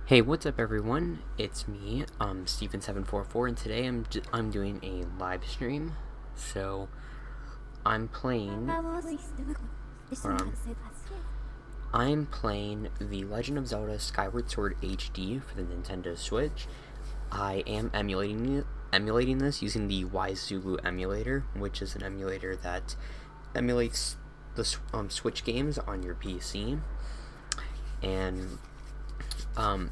Hey, what's up, everyone? It's me, Steven744, and today I'm doing a live stream. So I'm playing. I'm playing The Legend of Zelda Skyward Sword HD for the Nintendo Switch. I am emulating this using the Zulu emulator, which is an emulator that emulates the Switch games on your PC.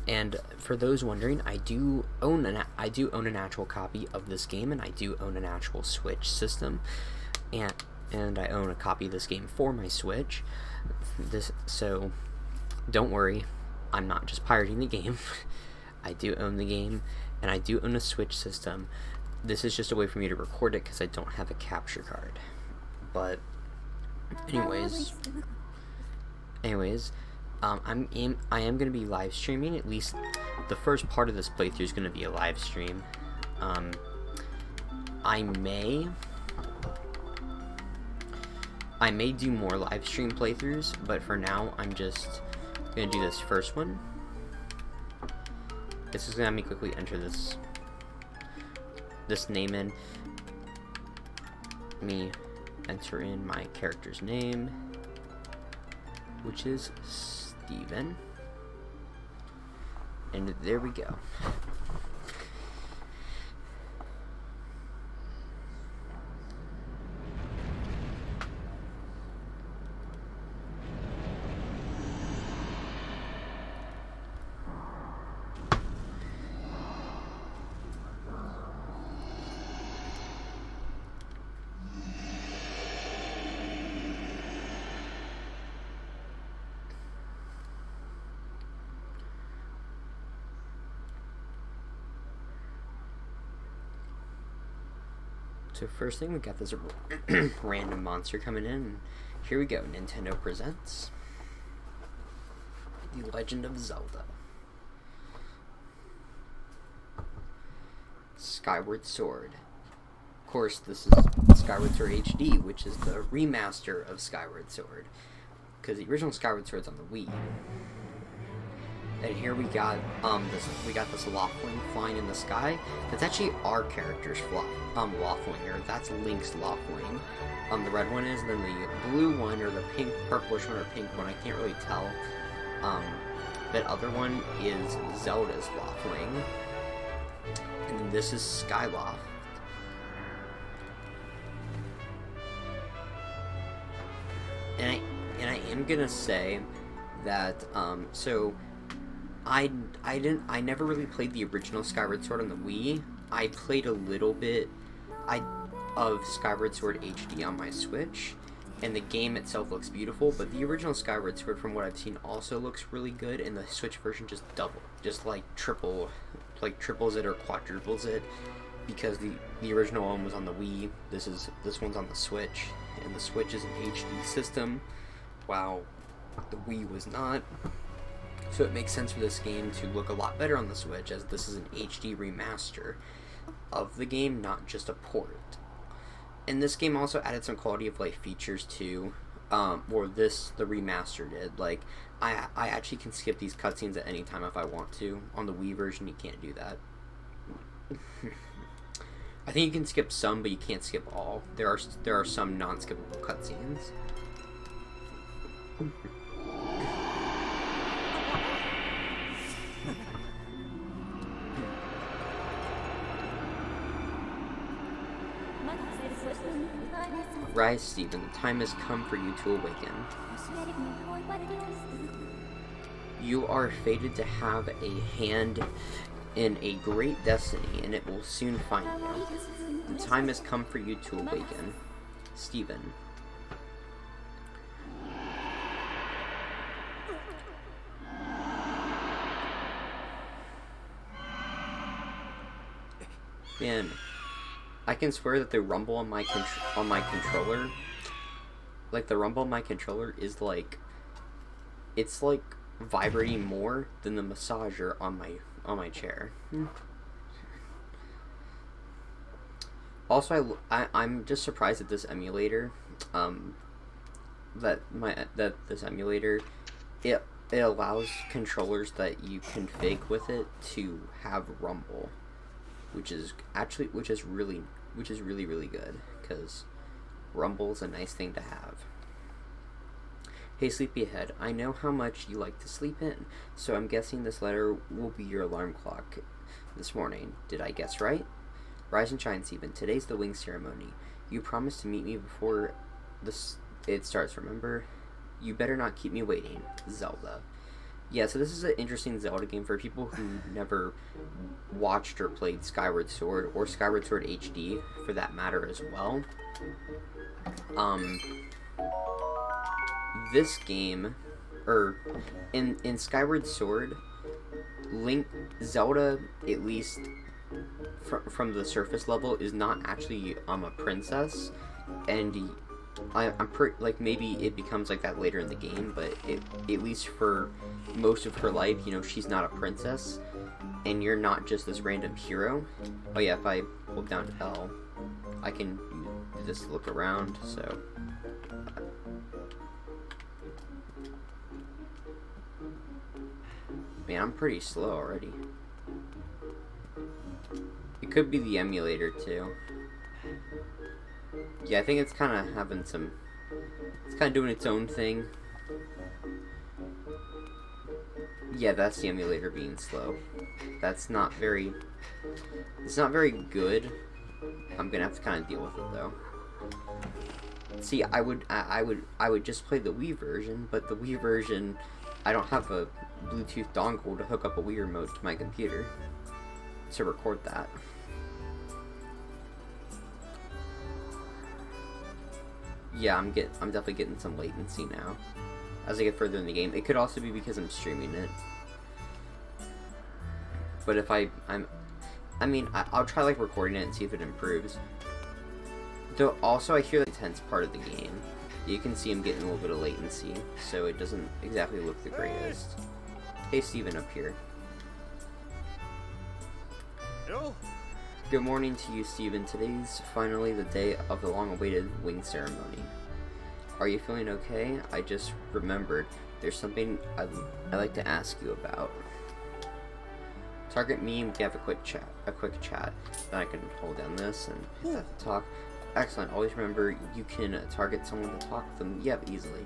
And for those wondering, I do own an actual copy of this game, and I do own an actual Switch system, and I own a copy of this game for my Switch. So don't worry, I'm not just pirating the game. I do own the game, and I do own a Switch system. This is just a way for me to record it because I don't have a capture card. But anyways. I am going to be live streaming. At least the first part of this playthrough is going to be a live stream. I may do more live stream playthroughs, but for now I'm just going to do this first one. This is going to have me quickly enter this name in. Let me enter in my character's name, which is Steven. And there we go. So first thing, we got this random monster coming in. Here we go. Nintendo presents The Legend of Zelda Skyward Sword. Of course, this is Skyward Sword HD, which is the remaster of Skyward Sword, because the original Skyward Sword's on the Wii. And here we got this Loftwing flying in the sky. That's actually our character's Loftwinger. That's Link's Loftwing. The red one is, and then the blue one, or the pink, purplish one, or pink one, I can't really tell. That other one is Zelda's Loftwing. And this is Skyloft. And I am gonna say that so I never really played the original Skyward Sword on the Wii. I played a little bit of Skyward Sword HD on my Switch, and the game itself looks beautiful, but the original Skyward Sword, from what I've seen, also looks really good, and the Switch version just triples it or quadruples it, because the original one was on the Wii. This one's on the Switch, and the Switch is an HD system, while the Wii was not. So it makes sense for this game to look a lot better on the Switch, as this is an HD remaster of the game, not just a port. And this game also added some quality of life features too, the remaster did. Like, I actually can skip these cutscenes at any time if I want to. On the Wii version, you can't do that. I think you can skip some, but you can't skip all. There are some non-skippable cutscenes. Rise, Steven. The time has come for you to awaken. You are fated to have a hand in a great destiny, and it will soon find you. The time has come for you to awaken. Steven. Man, I can swear that the rumble on my controller, like the rumble on my controller is like, it's like vibrating more than the massager on my chair. Also, I'm just surprised that this emulator, this emulator, it allows controllers that you config with it to have rumble, which is really really good, because rumble is a nice thing to have. Hey Sleepyhead, I know how much you like to sleep in, so I'm guessing this letter will be your alarm clock this morning. Did I guess right? Rise and shine, Steven. Today's the wing ceremony. You promised to meet me before it starts, remember? You better not keep me waiting. Zelda. Yeah, so this is an interesting Zelda game for people who never watched or played Skyward Sword, or Skyward Sword HD, for that matter as well. This game, or in Skyward Sword, Zelda, at least from the surface level, is not actually a princess, and I'm pretty, like, maybe it becomes like that later in the game, but at least for most of her life, you know, she's not a princess, and you're not just this random hero. Oh yeah, if I hold down L, I can do this to look around, so... Man, I'm pretty slow already. It could be the emulator, too. Yeah, I think it's kind of having some... It's kind of doing its own thing. Yeah, that's the emulator being slow. That's not very... It's not very good. I'm gonna have to kind of deal with it, though. See, I would just play the Wii version, but the Wii version... I don't have a Bluetooth dongle to hook up a Wii remote to my computer to record that. Yeah, I'm definitely getting some latency now as I get further in the game. It could also be because I'm streaming it. But if I'll try like recording it and see if it improves. Though also I hear the intense part of the game. You can see I'm getting a little bit of latency, so it doesn't exactly look the greatest. Hey Steven up here. Hello? Good morning to you, Steven. Today's finally the day of the long-awaited wing ceremony. Are you feeling okay? I just remembered there's something I'd like to ask you about. Target me and we can have a quick chat. Then I can hold down this and hit that to talk. Excellent. Always remember you can target someone to talk to them. Yep, easily.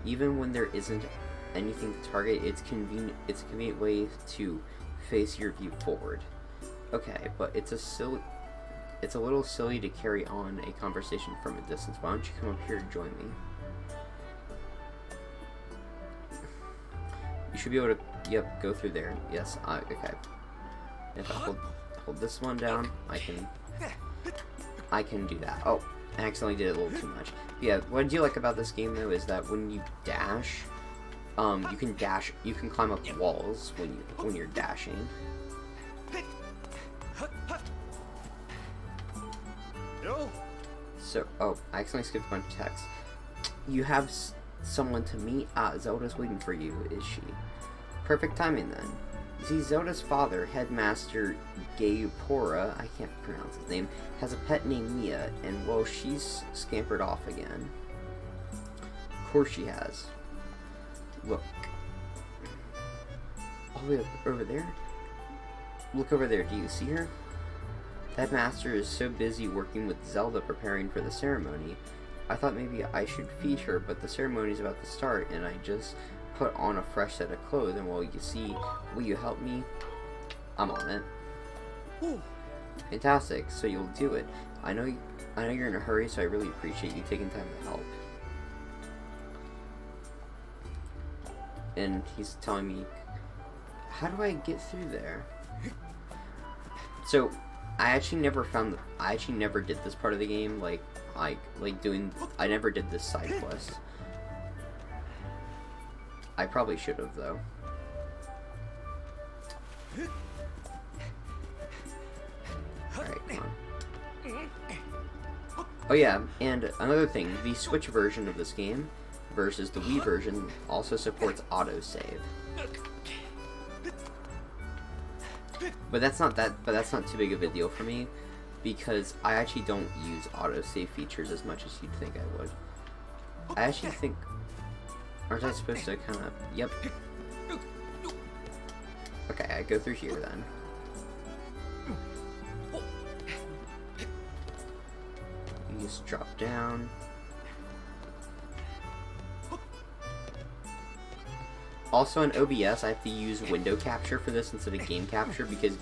Even when there isn't anything to target, it's convenient. It's a convenient way to face your view forward. Okay, but it's a little silly to carry on a conversation from a distance. Why don't you come up here and join me? You should be able to, yep, go through there. Yes, okay. If I hold this one down, I can do that. Oh, I accidentally did it a little too much. Yeah, what I do like about this game though is that when you dash, you can climb up walls when you're dashing. So, oh, I accidentally skipped a bunch of text. You have someone to meet? Ah, Zelda's waiting for you, is she? Perfect timing then. You see, Zelda's father, Headmaster Gayupora, I can't pronounce his name, has a pet named Mia, and well, she's scampered off again. Of course she has. Look. All the way over there? Look over there, do you see her? Headmaster is so busy working with Zelda preparing for the ceremony. I thought maybe I should feed her, but the ceremony's about to start, and I just put on a fresh set of clothes, and well, you see, will you help me? I'm on it. Ooh. Fantastic, so you'll do it. I know you're in a hurry, so I really appreciate you taking time to help. And he's telling me, how do I get through there? So, I actually never did this part of the game, I never did this side quest. I probably should have, though. Alright, come on. Oh yeah, and another thing, the Switch version of this game versus the Wii version also supports autosave. But that's not too big of a deal for me, because I actually don't use autosave features as much as you'd think I would. I actually think... Aren't I supposed to kind of... Yep. Okay, I go through here then. You just drop down. Also in OBS, I have to use window capture for this instead of game capture because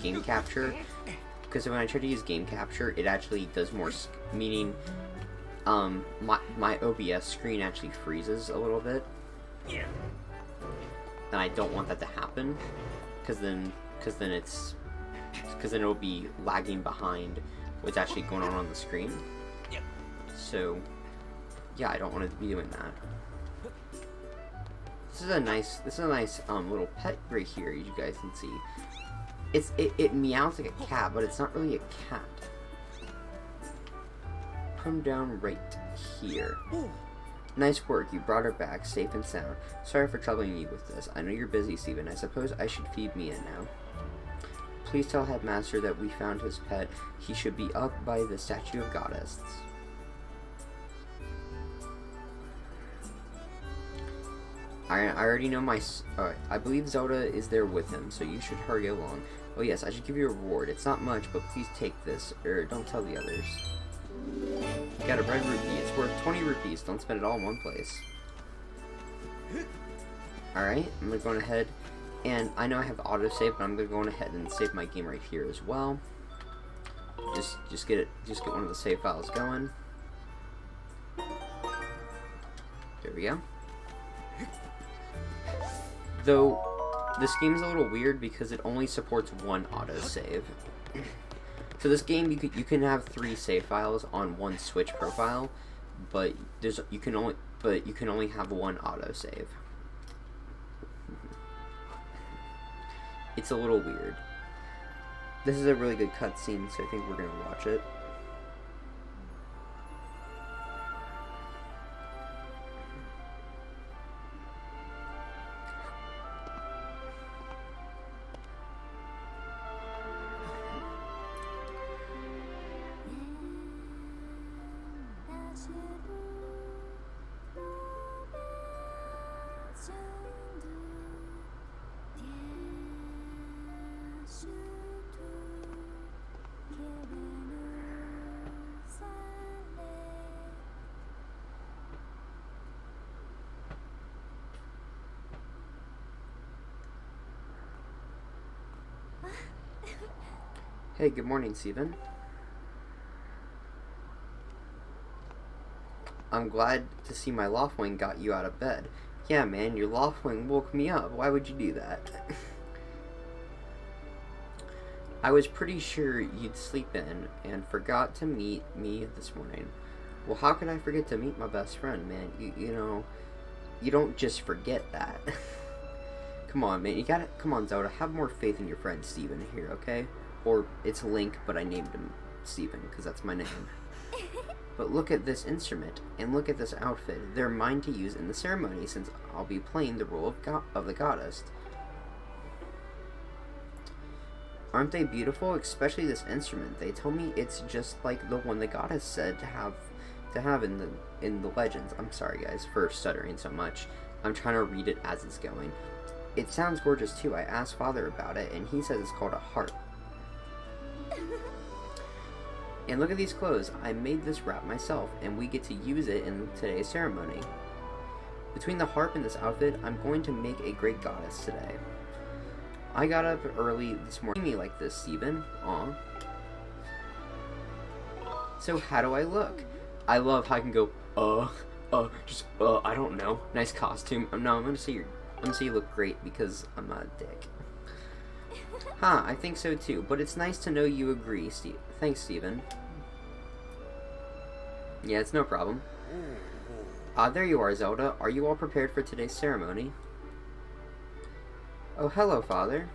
when I try to use game capture, it actually does more, meaning, my OBS screen actually freezes a little bit. And I don't want that to happen, because then it'll be lagging behind what's actually going on the screen. So, yeah, I don't want to be doing that. This is a nice little pet right here, as you guys can see. It meows like a cat, but it's not really a cat. Come down right here. Nice work, you brought her back, safe and sound. Sorry for troubling you with this. I know you're busy, Steven. I suppose I should feed Mia now. Please tell Headmaster that we found his pet. He should be up by the statue of Goddess. I already know I believe Zelda is there with him, so you should hurry along. Oh yes, I should give you a reward. It's not much, but please take this, or don't tell the others. You got a red rupee. It's worth 20 rupees. Don't spend it all in one place. Alright, I'm gonna go ahead, and I know I have autosave, but I'm gonna go ahead and save my game right here as well. Just get one of the save files going. There we go. Though, this game's a little weird because it only supports one autosave. So this game, you can have 3 save files on one Switch profile, but you can only have one autosave. It's a little weird. This is a really good cutscene, so I think we're gonna watch it. Hey, good morning, Steven. I'm glad to see my Loftwing got you out of bed. Yeah, man, your Loftwing woke me up. Why would you do that? I was pretty sure you'd sleep in and forgot to meet me this morning. Well, how could I forget to meet my best friend, man? You know, you don't just forget that. Come on, man. Come on, Zelda. Have more faith in your friend Steven here, okay? Or it's Link, but I named him Steven because that's my name. But look at this instrument, and look at this outfit. They're mine to use in the ceremony, since I'll be playing the role of the goddess. Aren't they beautiful? Especially this instrument. They tell me it's just like the one the goddess said to have in the legends. I'm sorry, guys, for stuttering so much. I'm trying to read it as it's going. It sounds gorgeous too. I asked Father about it, and he says it's called a harp. And look at these clothes. I made this wrap myself, and we get to use it in today's ceremony. Between the harp and this outfit, I'm going to make a great goddess today. I got up early this morning. Me like this, Steven. Aw. So how do I look? I love how I can go, I don't know. Nice costume. No, I'm gonna say you look great because I'm not a dick. Huh, I think so too, but it's nice to know you agree, Steve. Thanks, Steven. Yeah, it's no problem. There you are, Zelda. Are you all prepared for today's ceremony? Oh, hello, Father.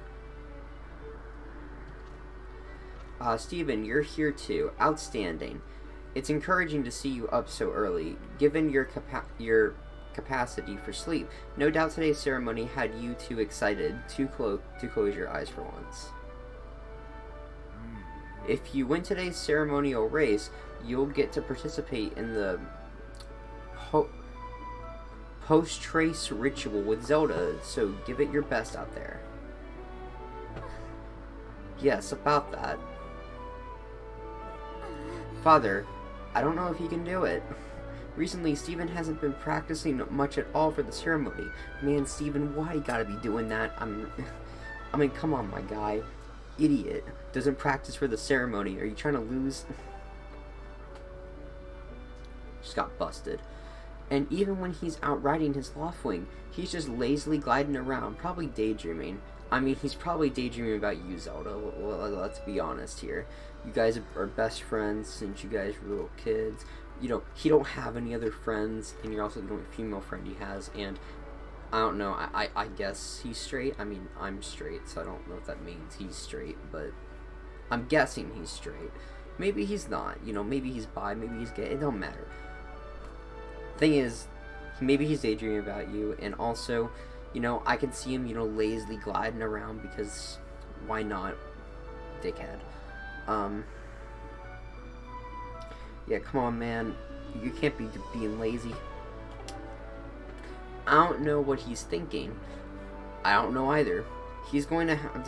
Steven, you're here too. Outstanding. It's encouraging to see you up so early. Given your capacity for sleep, no doubt today's ceremony had you too excited to close your eyes for once. If you win today's ceremonial race, you'll get to participate in the post-trace ritual with Zelda, so give it your best out there. Yes, about that. Father, I don't know if he can do it. Recently, Steven hasn't been practicing much at all for the ceremony. Man, Steven, why you gotta be doing that? I mean, come on, my guy. Idiot. Doesn't practice for the ceremony. Are you trying to lose? Just got busted. And even when he's out riding his Loftwing, he's just lazily gliding around, probably daydreaming. I mean, he's probably daydreaming about you, Zelda. Let's be honest here. You guys are best friends since you guys were little kids. You know, he don't have any other friends, and you're also the only female friend he has, and I don't know, I guess he's straight. I mean, I'm straight, so I don't know if that means he's straight, but I'm guessing he's straight. Maybe he's not, you know, maybe he's bi, maybe he's gay, it don't matter. Thing is, maybe he's daydreaming about you, and also, you know, I can see him, you know, lazily gliding around, because why not, dickhead. Yeah, come on, man, you can't be being lazy. I don't know what he's thinking. I don't know either. He's going to have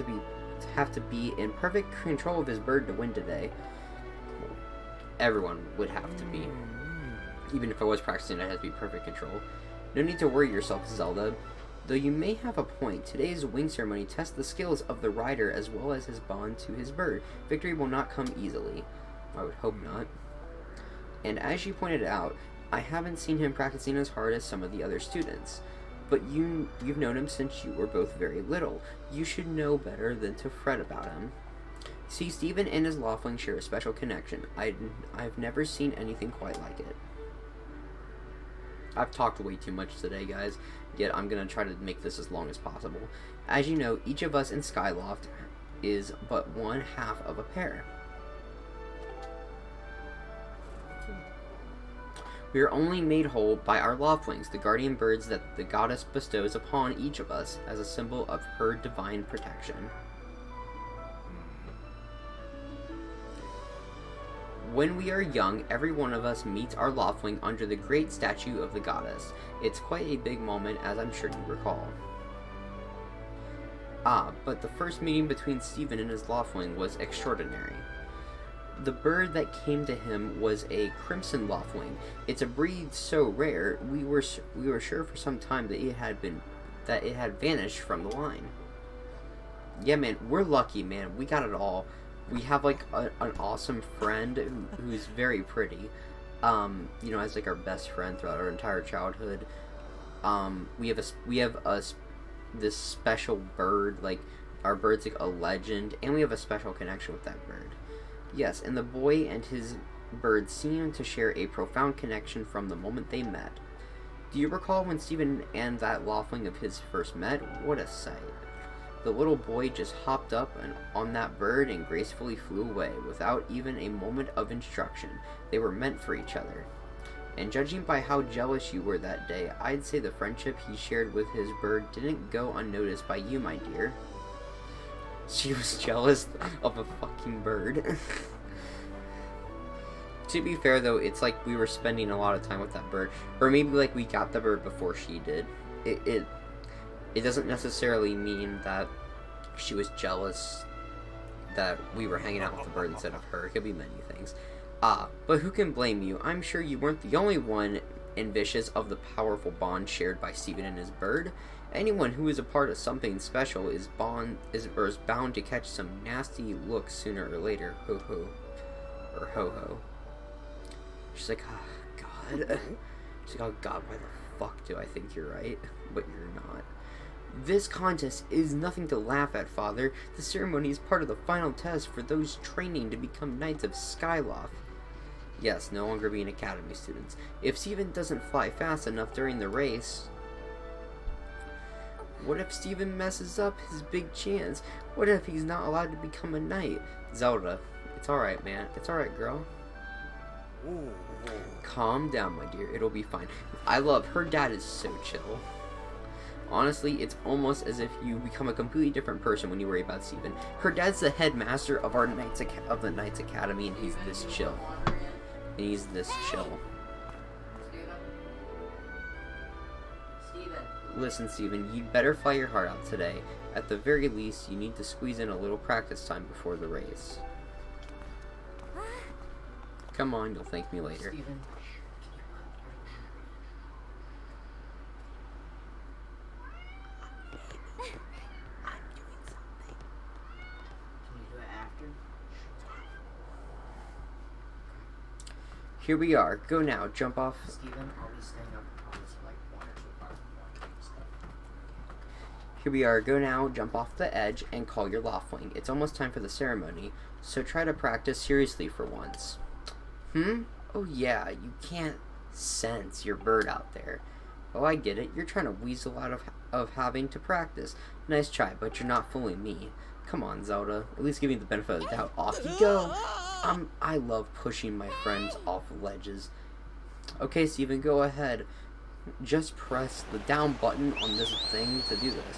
to be in perfect control of his bird to win today. Everyone would have to be. Even if I was practicing, I'd have to be perfect control. No need to worry yourself, Zelda. Though you may have a point, today's wing ceremony tests the skills of the rider as well as his bond to his bird. Victory will not come easily. I would hope not. And as you pointed out, I haven't seen him practicing as hard as some of the other students. But you've known him since you were both very little. You should know better than to fret about him. See, Steven and his Loftwing share a special connection. I've never seen anything quite like it. I've talked way too much today, guys, yet I'm going to try to make this as long as possible. As you know, each of us in Skyloft is but one half of a pair. We are only made whole by our Loftwings, the guardian birds that the goddess bestows upon each of us as a symbol of her divine protection. When we are young, every one of us meets our Loftwing under the great statue of the goddess. It's quite a big moment, as I'm sure you recall. But the first meeting between Steven and his Loftwing was extraordinary. The bird that came to him was a crimson Loftwing. It's a breed so rare, we were sure for some time that it had vanished from the line. Yeah, man, we're lucky, man. We got it all. We have like an awesome friend who's very pretty. You know, as like our best friend throughout our entire childhood. We have this special bird. Like, our bird's like a legend, and we have a special connection with that bird. Yes, and the boy and his bird seemed to share a profound connection from the moment they met. Do you recall when Steven and that Loftwing of his first met? What a sight. The little boy just hopped up on that bird and gracefully flew away, without even a moment of instruction. They were meant for each other. And judging by how jealous you were that day, I'd say the friendship he shared with his bird didn't go unnoticed by you, my dear. She was jealous of a fucking bird. To be fair, though, it's like we were spending a lot of time with that bird. Or maybe, like, we got the bird before she did. It doesn't necessarily mean that she was jealous that we were hanging out with the bird instead of her. It could be many things. But who can blame you? I'm sure you weren't the only one ambitious of the powerful bond shared by Steven and his bird. Anyone who is a part of something special is bound to catch some nasty looks sooner or later. Ho ho. Or ho ho. She's like, oh, God. She's like, oh, God, why the fuck do I think you're right? But you're not. This contest is nothing to laugh at, Father. The ceremony is part of the final test for those training to become Knights of Skyloft. Yes, no longer being Academy students. If Steven doesn't fly fast enough during the race... What if Steven messes up his big chance? What if he's not allowed to become a knight? Zelda, it's alright, man. It's alright, girl. Calm down, my dear. It'll be fine. Her dad is so chill. Honestly, it's almost as if you become a completely different person when you worry about Steven. Her dad's the headmaster of the Knights Academy, and he's this chill. And he's this chill. Steven, Listen, Steven, you'd better fly your heart out today. At the very least, you need to squeeze in a little practice time before the race. Come on, you'll thank me later. Steven. Can you do it after? Here we are. Go now. Jump off. Steven, I'll be staying up until like 1 or 2 o'clock in the morning and stuff. Here we are. Go now. Jump off the edge and call your Loftwing. It's almost time for the ceremony, so try to practice seriously for once. Oh yeah, you can't sense your bird out there. Oh, I get it. You're trying to weasel out of having to practice. Nice try, but you're not fooling me. Come on, Zelda. At least give me the benefit of the doubt. Off you go. I love pushing my friends off ledges. Okay, Steven, go ahead. Just press the down button on this thing to do this.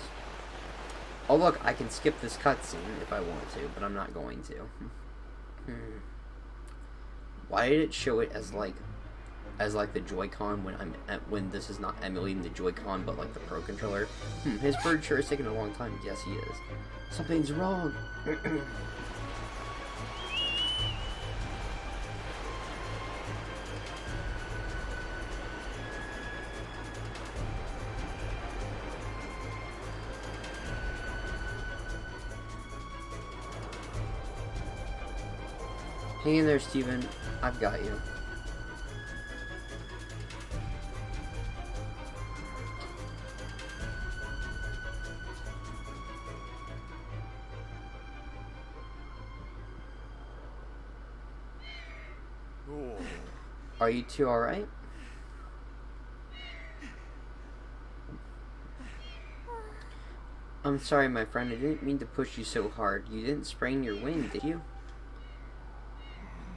Oh, look, I can skip this cutscene if I want to, but I'm not going to. Why did it show it as like the Joy-Con when this is not emulating the Joy-Con but like the Pro Controller? His bird sure is taking a long time. Yes, he is. Something's wrong. Hang in there, Steven. I've got you. Oh. Are you two alright? I'm sorry, my friend. I didn't mean to push you so hard. You didn't sprain your wing, did you?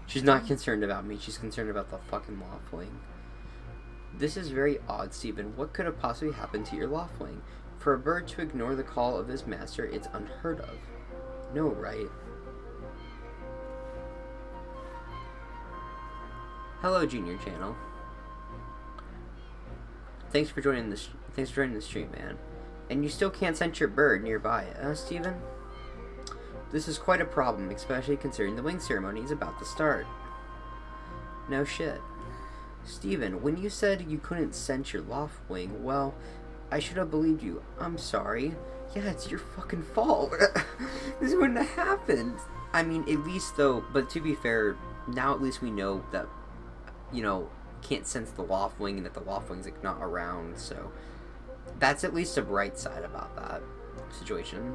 She's not concerned about me. She's concerned about the fucking Loftwing. This is very odd, Steven. What could have possibly happened to your Loftwing? For a bird to ignore the call of his master, it's unheard of. No, right? Hello, Junior Channel. Thanks for joining the stream, man. And you still can't sense your bird nearby, Steven? This is quite a problem, especially considering the wing ceremony is about to start. No shit. Steven, when you said you couldn't sense your Loftwing, well, I should have believed you. I'm sorry. Yeah, it's your fucking fault. This wouldn't have happened. I mean, at least though, but to be fair, now at least we know that, you know, can't sense the Loftwing and that the Loftwing's like not around, so that's at least a bright side about that situation.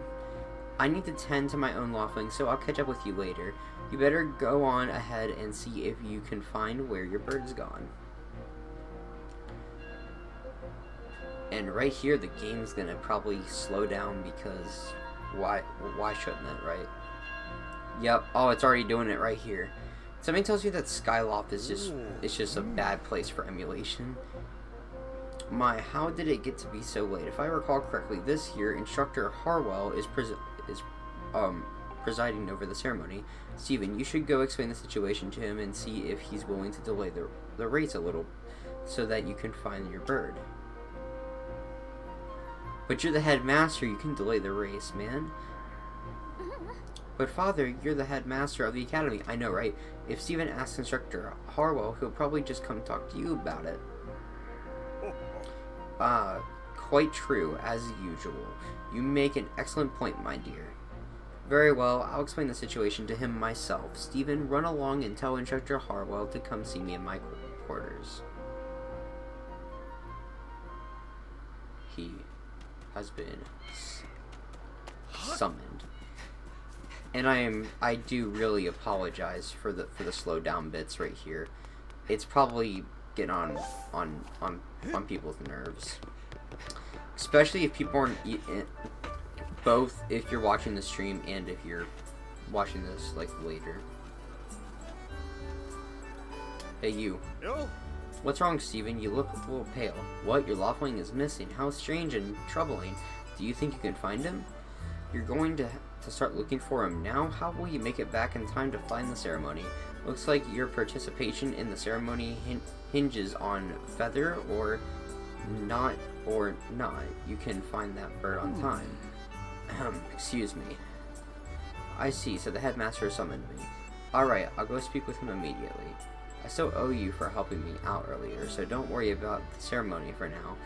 I need to tend to my own Loftwing, so I'll catch up with you later. You better go on ahead and see if you can find where your bird's gone. And right here, the game's gonna probably slow down because why shouldn't it, right? Yep. Oh, it's already doing it right here. Something tells you that Skyloft is just a bad place for emulation. My, how did it get to be so late? If I recall correctly, this year Instructor Harwell is presiding over the ceremony. Steven, you should go explain the situation to him and see if he's willing to delay the race a little so that you can find your bird. But you're the headmaster, you can delay the race, man. But Father, you're the headmaster of the academy. I know, right? If Steven asks Instructor Harwell, he'll probably just come talk to you about it. Quite true, as usual. You make an excellent point, my dear. Very well, I'll explain the situation to him myself. Steven, run along and tell Instructor Harwell to come see me in my quarters. He has been summoned. And I do really apologize for the slowed down bits right here. It's probably getting on people's nerves. Especially if people aren't both if you're watching the stream and if you're watching this like later. Hey you. Yo. What's wrong, Steven? You look a little pale. What? Your Loftwing is missing. How strange and troubling. Do you think you can find him? You're going to start looking for him now? How will you make it back in time to find the ceremony? Looks like your participation in the ceremony hinges on feather or not or not, you can find that bird on time. Excuse me. I see, so the headmaster summoned me. Alright, I'll go speak with him immediately. I still owe you for helping me out earlier, so don't worry about the ceremony for now.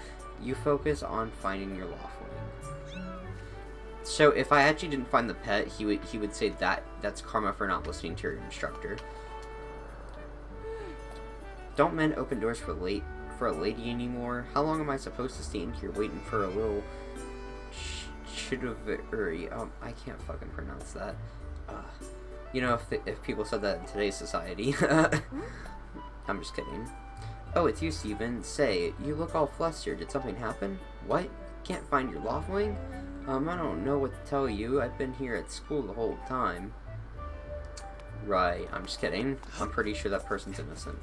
You focus on finding your lawfling. So if I actually didn't find the pet, he would say that's karma for not listening to your instructor. Don't men open doors for a lady anymore? How long am I supposed to stand here waiting for a little chivalry? I can't fucking pronounce that. You know, if people said that in today's society. I'm just kidding. Oh, it's you, Steven. Say, you look all flustered. Did something happen? What? Can't find your lawfling? I don't know what to tell you. I've been here at school the whole time. Right, I'm just kidding. I'm pretty sure that person's innocent.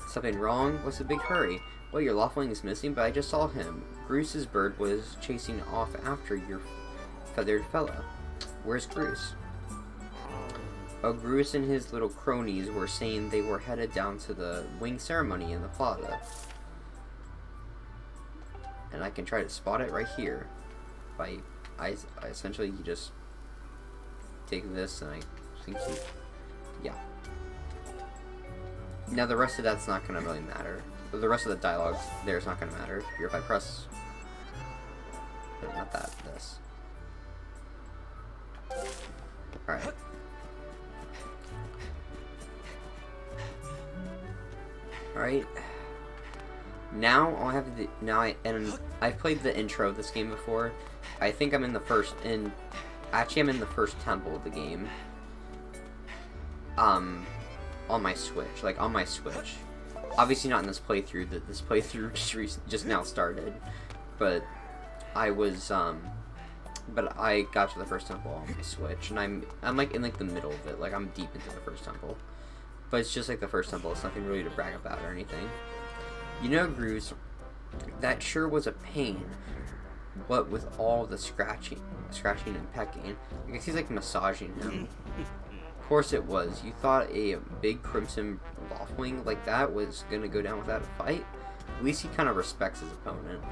Something wrong? What's the big hurry? Well, your lawfling is missing, but I just saw him. Bruce's bird was chasing off after your feathered fella. Where's Bruce? Oh, Bruce and his little cronies were saying they were headed down to the wing ceremony in the plaza. And I can try to spot it right here. I essentially just take this and I think yeah. Now the rest of that's not gonna really matter. The rest of the dialogue there is not gonna matter. Here, if I press, not that, this. All right. All right. Now I'll have the I've played the intro of this game before. I think I'm in the first actually I'm in the first temple of the game. On my Switch, on my Switch. Obviously not in this playthrough. This playthrough just now started, but I was but I got to the first temple on my Switch, and I'm like in the middle of it. I'm deep into the first temple, but it's just the first temple. It's nothing really to brag about or anything. You know, Bruce, that sure was a pain. What with all the scratching and pecking, I guess he's massaging him. Of course it was. You thought a big crimson lawfling like that was gonna go down without a fight? At least he kind of respects his opponent.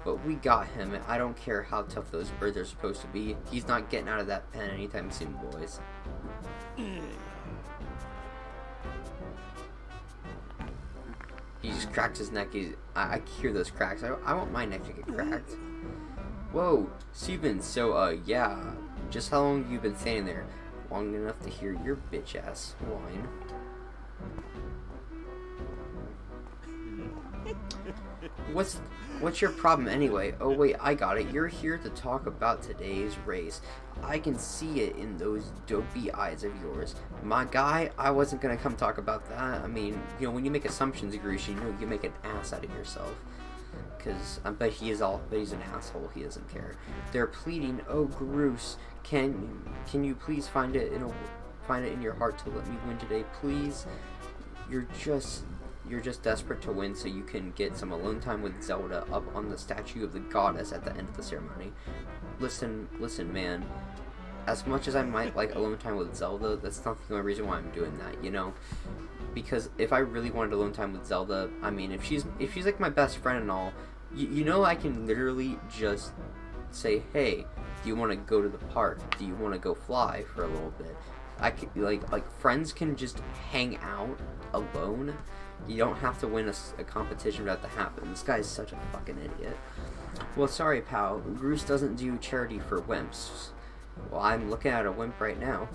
But we got him, and I don't care how tough those birds are supposed to be. He's not getting out of that pen anytime soon, boys. He just cracked his neck. I hear those cracks. I want my neck to get cracked. Whoa, Steven, so, yeah. Just how long have you been standing there? Long enough to hear your bitch-ass whine. What's your problem anyway? Oh wait, I got it. You're here to talk about today's race. I can see it in those dopey eyes of yours. My guy, I wasn't gonna come talk about that. I mean, when you make assumptions, Grush, you make an ass out of yourself. Cause I bet he's an asshole. He doesn't care. They're pleading, oh Grush, can you please find it in your heart to let me win today, please? You're just desperate to win so you can get some alone time with Zelda up on the statue of the goddess at the end of the ceremony. Listen, man. As much as I might like alone time with Zelda, that's not the only reason why I'm doing that, Because if I really wanted alone time with Zelda, I mean, if she's my best friend and all, I can literally just say, hey, do you want to go to the park? Do you want to go fly for a little bit? I can, friends can just hang out alone. You don't have to win a competition for that to happen. This guy's such a fucking idiot. Well, sorry, pal. Bruce doesn't do charity for wimps. Well, I'm looking at a wimp right now.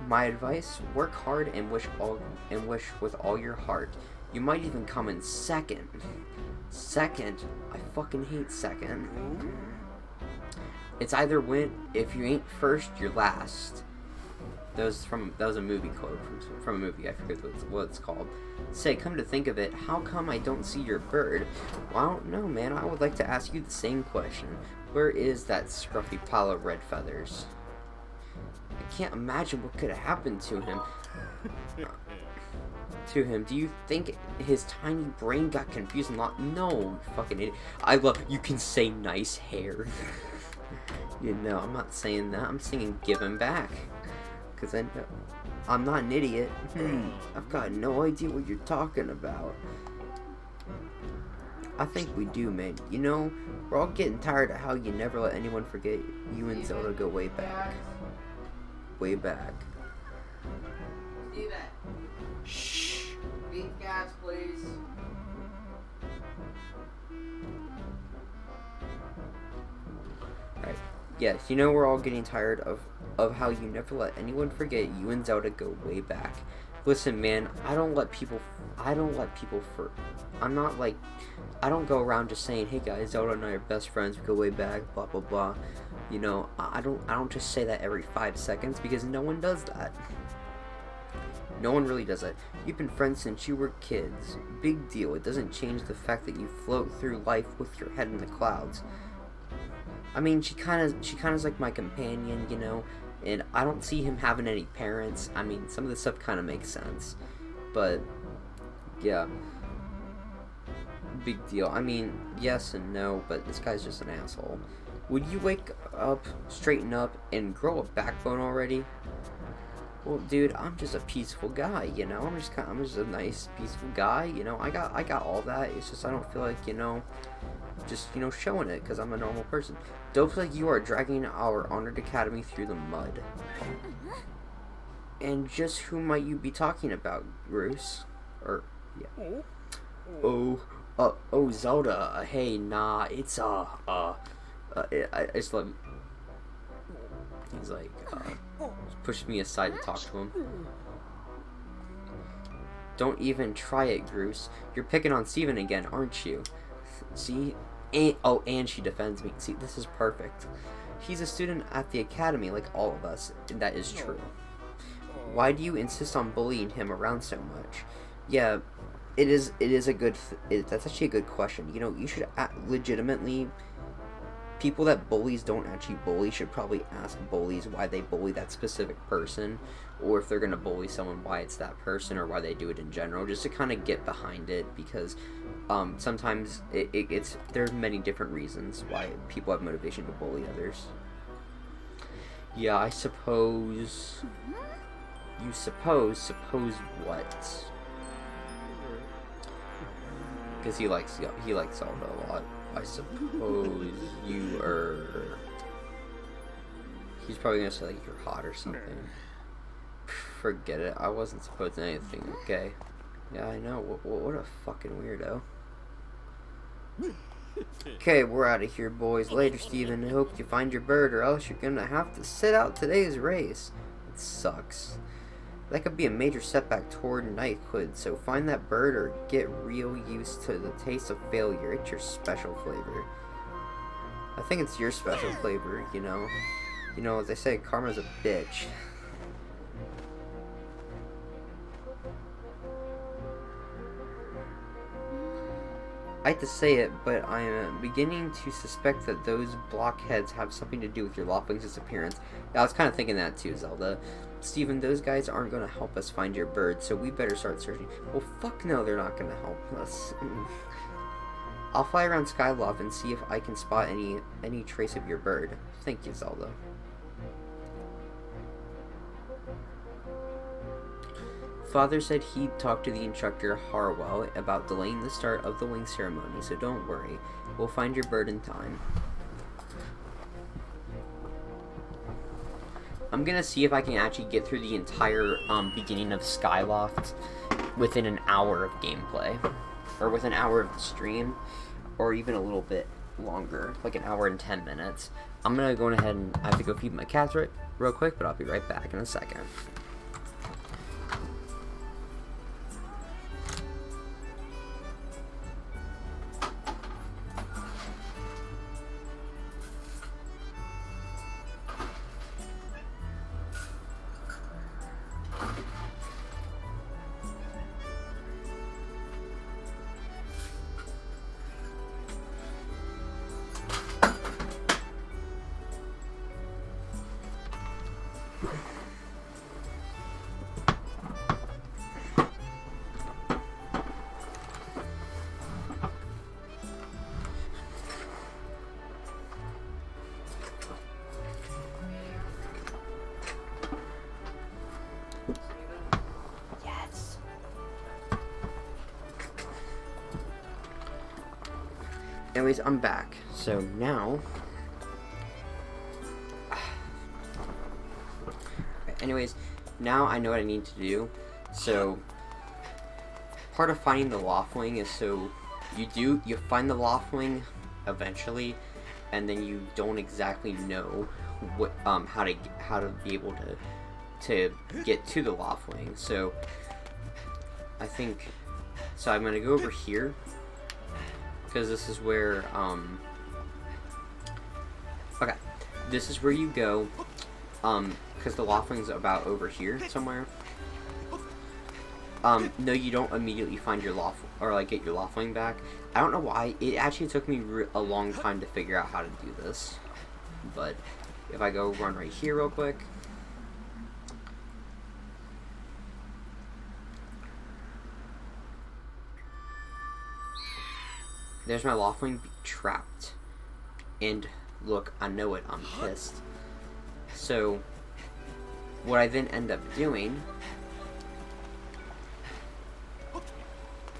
My advice: work hard and wish with all your heart. You might even come in second. Second? I fucking hate second. It's either win. If you ain't first, you're last. That was a movie quote from a movie. I forget what it's called. Say, come to think of it, how come I don't see your bird? Well, I don't know, man. I would like to ask you the same question. Where is that scruffy pile of red feathers? I can't imagine what could have happened to him. Do you think his tiny brain got confused and lost? No, you fucking idiot. You can say nice hair. I'm not saying that. I'm saying give him back. Because I'm not an idiot. I've got no idea what you're talking about. I think we do, man. You know, we're all getting tired of how you never let anyone forget you and Zelda go way back. Way back. Steven, Shh. beat gas, please. Right. Yes, you know we're all getting tired of how you never let anyone forget you and Zelda go way back. Listen, man, I don't go around just saying, hey guys, Zelda and I are best friends, we go way back, blah blah blah. You know, I don't just say that every 5 seconds, because no one does that. No one really does that. You've been friends since you were kids. Big deal. It doesn't change the fact that you float through life with your head in the clouds. I mean, she kind of is like my companion, you know, and I don't see him having any parents. I mean, some of this stuff kind of makes sense, but yeah, big deal. I mean, yes and no, but this guy's just an asshole. Would you wake up, straighten up, and grow a backbone already? Well, dude, I'm just a peaceful guy, you know. I'm just a nice, peaceful guy, you know. I got all that. It's just I don't feel like, you know, just, you know, showing it, because I'm a normal person. Don't feel like you are dragging our honored academy through the mud. And just who might you be talking about, Bruce? Or, yeah. Oh, Zelda. Hey, nah, it's, it's like, he's like, pushed me aside to talk to him. Don't even try it, Bruce. You're picking on Steven again, aren't you? See? And she defends me. See, this is perfect. He's a student at the academy like all of us, and that is true. Why do you insist on bullying him around so much? Yeah, it is a good, that's actually a good question. You know, you should legitimately, people that bullies don't actually bully should probably ask bullies why they bully that specific person, or if they're going to bully someone, why it's that person, or why they do it in general, just to kind of get behind it, because sometimes there's many different reasons why people have motivation to bully others. Yeah, I suppose... You suppose what? Because he likes Zelda a lot. I suppose you are... He's probably gonna say like you're hot or something. Forget it. I wasn't supposing anything. Okay. Yeah, I know. What a fucking weirdo. Okay, we're out of here, boys. Later, Steven. I hope you find your bird, or else you're gonna have to sit out today's race. It sucks. That could be a major setback toward knighthood, so find that bird or get real used to the taste of failure. It's your special flavor. I think it's your special flavor, you know. You know, as they say, karma's a bitch. I hate to say it, but I am beginning to suspect that those blockheads have something to do with your Lopling's disappearance. I was kind of thinking that too, Zelda. Steven, those guys aren't going to help us find your bird, so we better start searching. Well, fuck no, they're not going to help us. I'll fly around Skyloft and see if I can spot any trace of your bird. Thank you, Zelda. Father said he'd talk to the instructor, Harwell, about delaying the start of the wing ceremony, so don't worry. We'll find your bird in time. I'm gonna see if I can actually get through the entire beginning of Skyloft within an hour of gameplay. Or with an hour of the stream. Or even a little bit longer, like an hour and 10 minutes. I'm gonna go ahead and I have to go feed my cats real quick, but I'll be right back in a second. Anyways, I'm back. So now... Anyways, now I know what I need to do. So, part of finding the Loftwing is so... You find the Loftwing eventually, and then you don't exactly know what how to be able to get to the Loftwing. So I think I'm gonna go over here because this is where okay, this is where you go because the Loftwing's about over here somewhere. No, you don't immediately find your get your Loftwing back. I don't know why. It actually took me a long time to figure out how to do this. But if I go run right here real quick. There's my Loftwing trapped. And look, I know it. I'm pissed. So, what I then end up doing...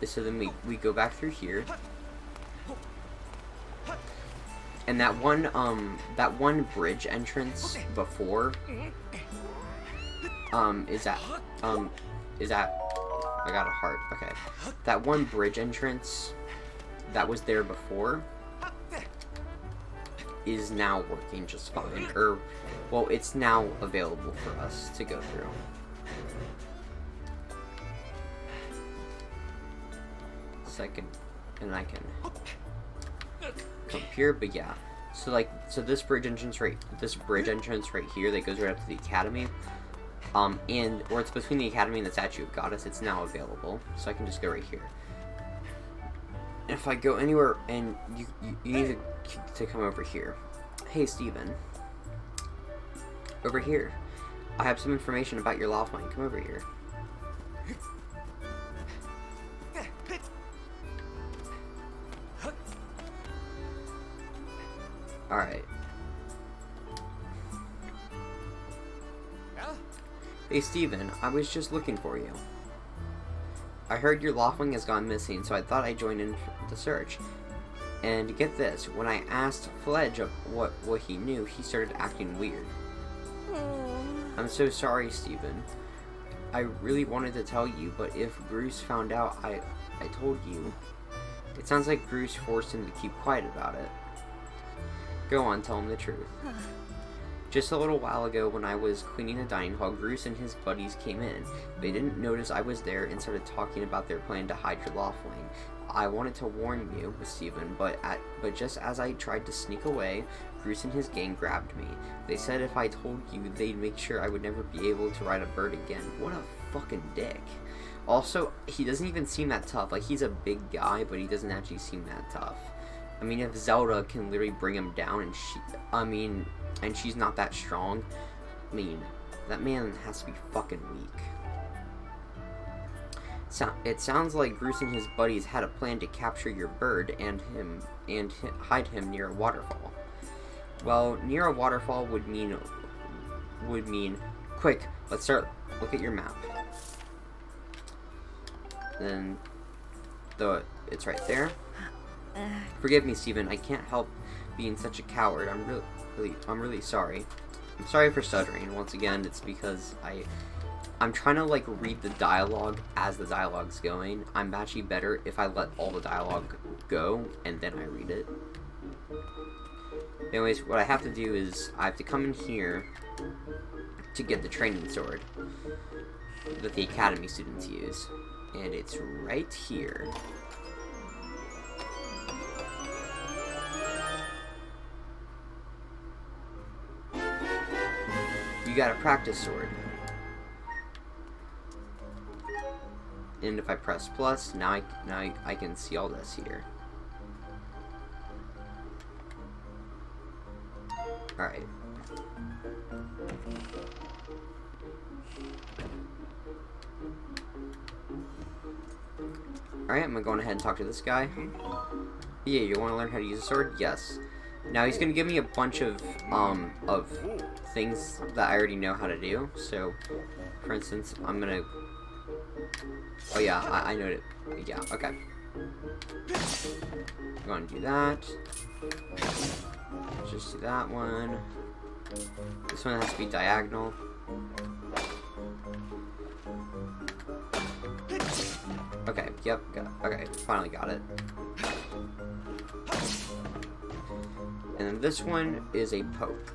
So then we go back through here, and that one bridge entrance before is that I got a heart. Okay, that one bridge entrance that was there before is now working just fine, or well, it's now available for us to go through. I can come here, but yeah. So this bridge entrance right here that goes right up to the academy, or it's between the academy and the statue of Goddess. It's now available, so I can just go right here. And if I go anywhere, and you need to come over here. Hey, Steven. Over here. I have some information about your Loftwing. Come over here. Alright. Hey Steven, I was just looking for you. I heard your Loftwing has gone missing, so I thought I'd join in the search. And get this, when I asked Fledge what he knew, he started acting weird. I'm so sorry, Steven. I really wanted to tell you, but if Bruce found out I told you, it sounds like Bruce forced him to keep quiet about it. Go on, tell him the truth. Just a little while ago, when I was cleaning the dining hall, Bruce and his buddies came in. They didn't notice I was there and started talking about their plan to hide your Loftwing. I wanted to warn you, Steven, but just as I tried to sneak away, Bruce and his gang grabbed me. They said if I told you, they'd make sure I would never be able to ride a bird again. What a fucking dick. Also, he doesn't even seem that tough. Like, he's a big guy, but he doesn't actually seem that tough. I mean, if Zelda can literally bring him down, and she's not that strong, I mean, that man has to be fucking weak. It sounds like Bruce and his buddies had a plan to capture your bird and hide him near a waterfall. Well, near a waterfall would mean, quick, let's start, look at your map. Then, it's right there. Forgive me, Steven. I can't help being such a coward. I'm really sorry. I'm sorry for stuttering. Once again, it's because I'm trying to like read the dialogue as the dialogue's going. I'm actually better if I let all the dialogue go and then I read it. Anyways, what I have to do is I have to come in here to get the training sword that the academy students use, and it's right here. You got a practice sword. And if I press plus, now I can see all this here. Alright. Alright, I'm gonna go ahead and talk to this guy. Yeah, you wanna learn how to use a sword? Yes. Now he's gonna give me a bunch of things that I already know how to do. So, for instance, I'm gonna... Oh yeah, I know it. Yeah, okay. I'm going to do that. Just do that one. This one has to be diagonal. Okay, yep, okay, finally got it. And then this one is a poke.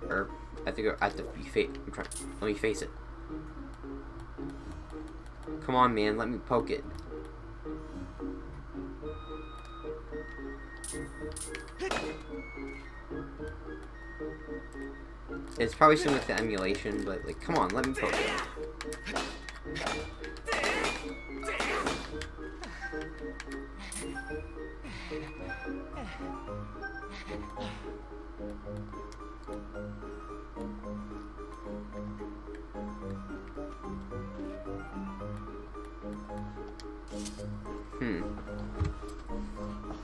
Or, I think I have to be let me face it. Come on, man, let me poke it. It's probably similar to emulation, but, like, come on, let me poke it.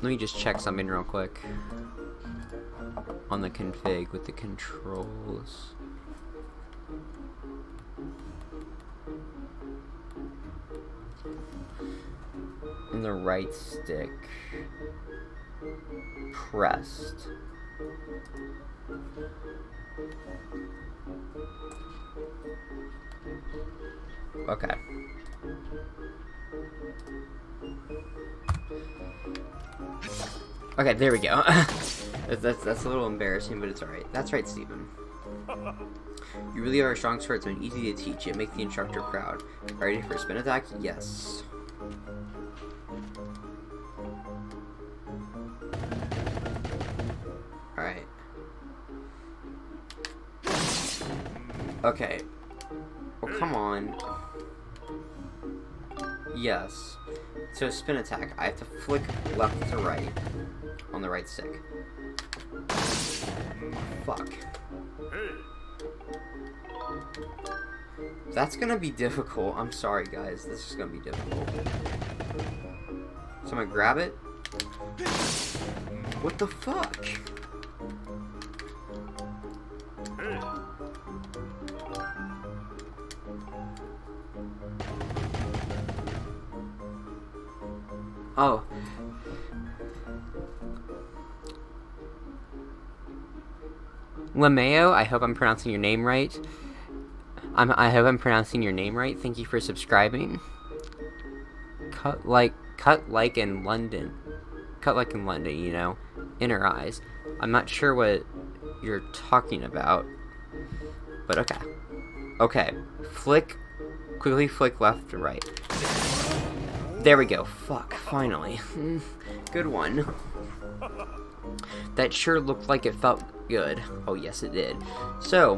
Let me just check something real quick on the config with the controls. On the right stick, pressed. Okay. Okay, there we go. that's a little embarrassing, but it's alright. That's right, Steven. You really are a strong swordsman, easy to teach. You make the instructor proud. Ready for a spin attack? Yes. Alright. Okay. Well, come on. Yes. So spin attack, I have to flick left to right on the right stick. Fuck. That's gonna be difficult. I'm sorry, guys. This is gonna be difficult. So I'm gonna grab it. What the fuck? Oh. Lameo, I hope I'm pronouncing your name right. I hope I'm pronouncing your name right. Thank you for subscribing. Cut like in London. Cut like in London, you know. Inner eyes. I'm not sure what you're talking about. But okay. Okay. Quickly flick left to right. There we go. Fuck, finally. Good one. That sure looked like it felt good. Oh, yes, it did. So,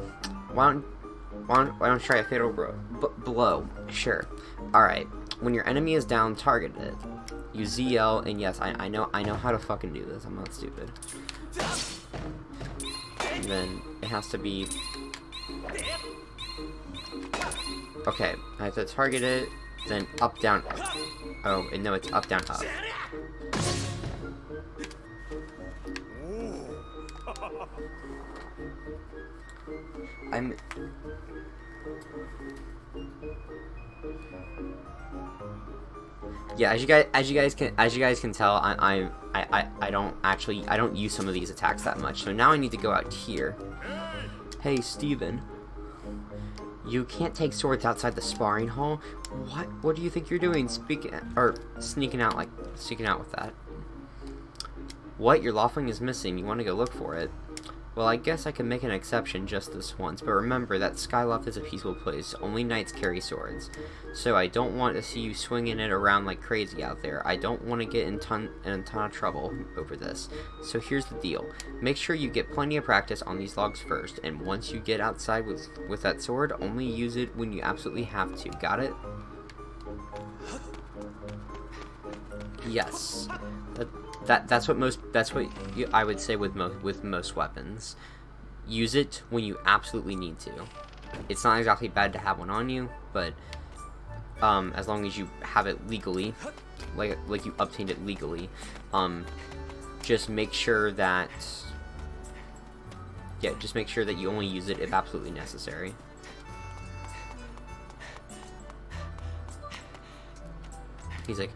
why don't you try a fatal blow? Sure. Alright. When your enemy is down, target it. Use ZL, and yes, I know how to fucking do this. I'm not stupid. And then it has to be... Okay, I have to target it, then up, down, up. Oh, and no, it's up, down, up. Yeah, as you guys can tell, I don't use some of these attacks that much. So now I need to go out here. Hey, Steven. You can't take swords outside the sparring hall? What do you think you're doing? Sneaking out with that? What? Your Loftling is missing. You want to go look for it? Well, I guess I can make an exception just this once, but remember that Skyloft is a peaceful place. Only knights carry swords. So I don't want to see you swinging it around like crazy out there. I don't want to get in a ton of trouble over this. So here's the deal. Make sure you get plenty of practice on these logs first, and once you get outside with that sword, only use it when you absolutely have to. Got it? Yes. That's what I would say with most weapons. Use it when you absolutely need to. It's not exactly bad to have one on you, but as long as you have it legally, like you obtained it legally, just make sure that you only use it if absolutely necessary. He's like,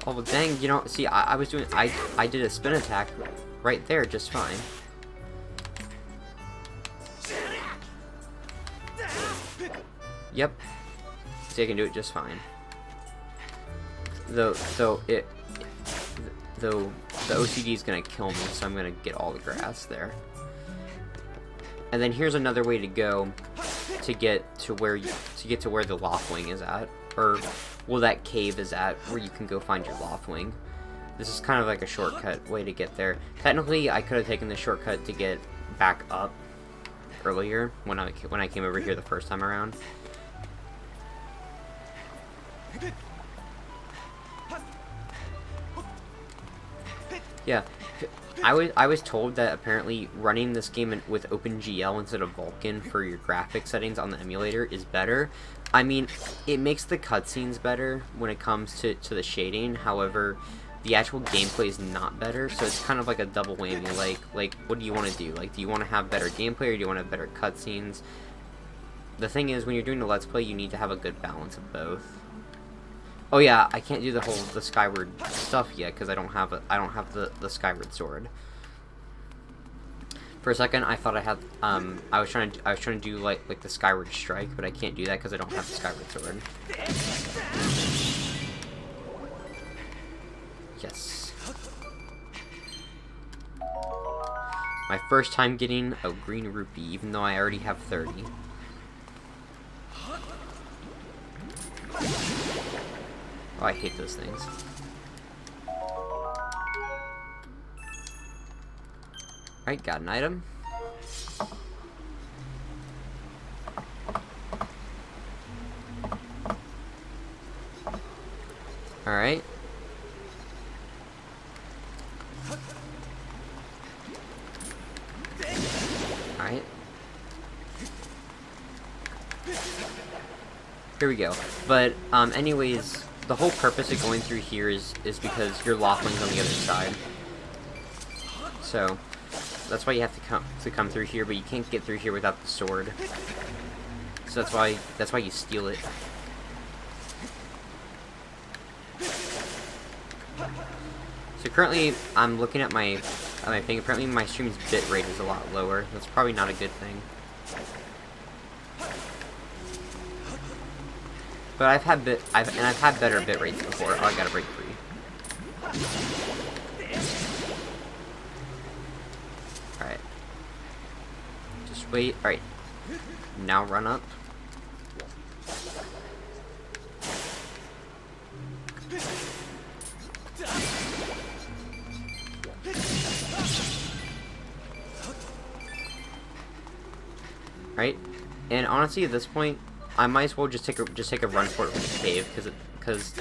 oh, well, dang, you know, see, I did a spin attack right there just fine. Yep. See, I can do it just fine. Though the OCD is gonna kill me, so I'm gonna get all the grass there. And then here's another way to go to get to where the Loftwing is at, or well, that cave is at, where you can go find your Loftwing. This is kind of like a shortcut way to get there. Technically, I could have taken the shortcut to get back up earlier when I came over here the first time around. Yeah, I was told that apparently running this game with OpenGL instead of Vulkan for your graphic settings on the emulator is better. I mean, it makes the cutscenes better when it comes to the shading. However, the actual gameplay is not better, so it's kind of like a double whammy. Like, what do you want to do? Like, do you want to have better gameplay or do you want to have better cutscenes? The thing is, when you're doing a Let's Play, you need to have a good balance of both. Oh yeah, I can't do the Skyward stuff yet because I don't have the Skyward Sword. For a second, I thought I had I was trying to do like the Skyward Strike, but I can't do that because I don't have the Skyward Sword. Yes. My first time getting a green rupee, even though I already have 30. Oh, I hate those things. Alright, got an item. Alright. Alright. Here we go. But, anyways, the whole purpose of going through here is because your Loftwing's on the other side. So, that's why you have to come through here, but you can't get through here without the sword. So that's why you steal it. So currently, I'm looking at my thing. Apparently, my stream's bitrate is a lot lower. That's probably not a good thing. But I've had better bit rates before. Oh, I gotta break free. Alright. Just wait. Alright. Now run up. Right? And honestly, at this point, I might as well just take a run for it from the cave, because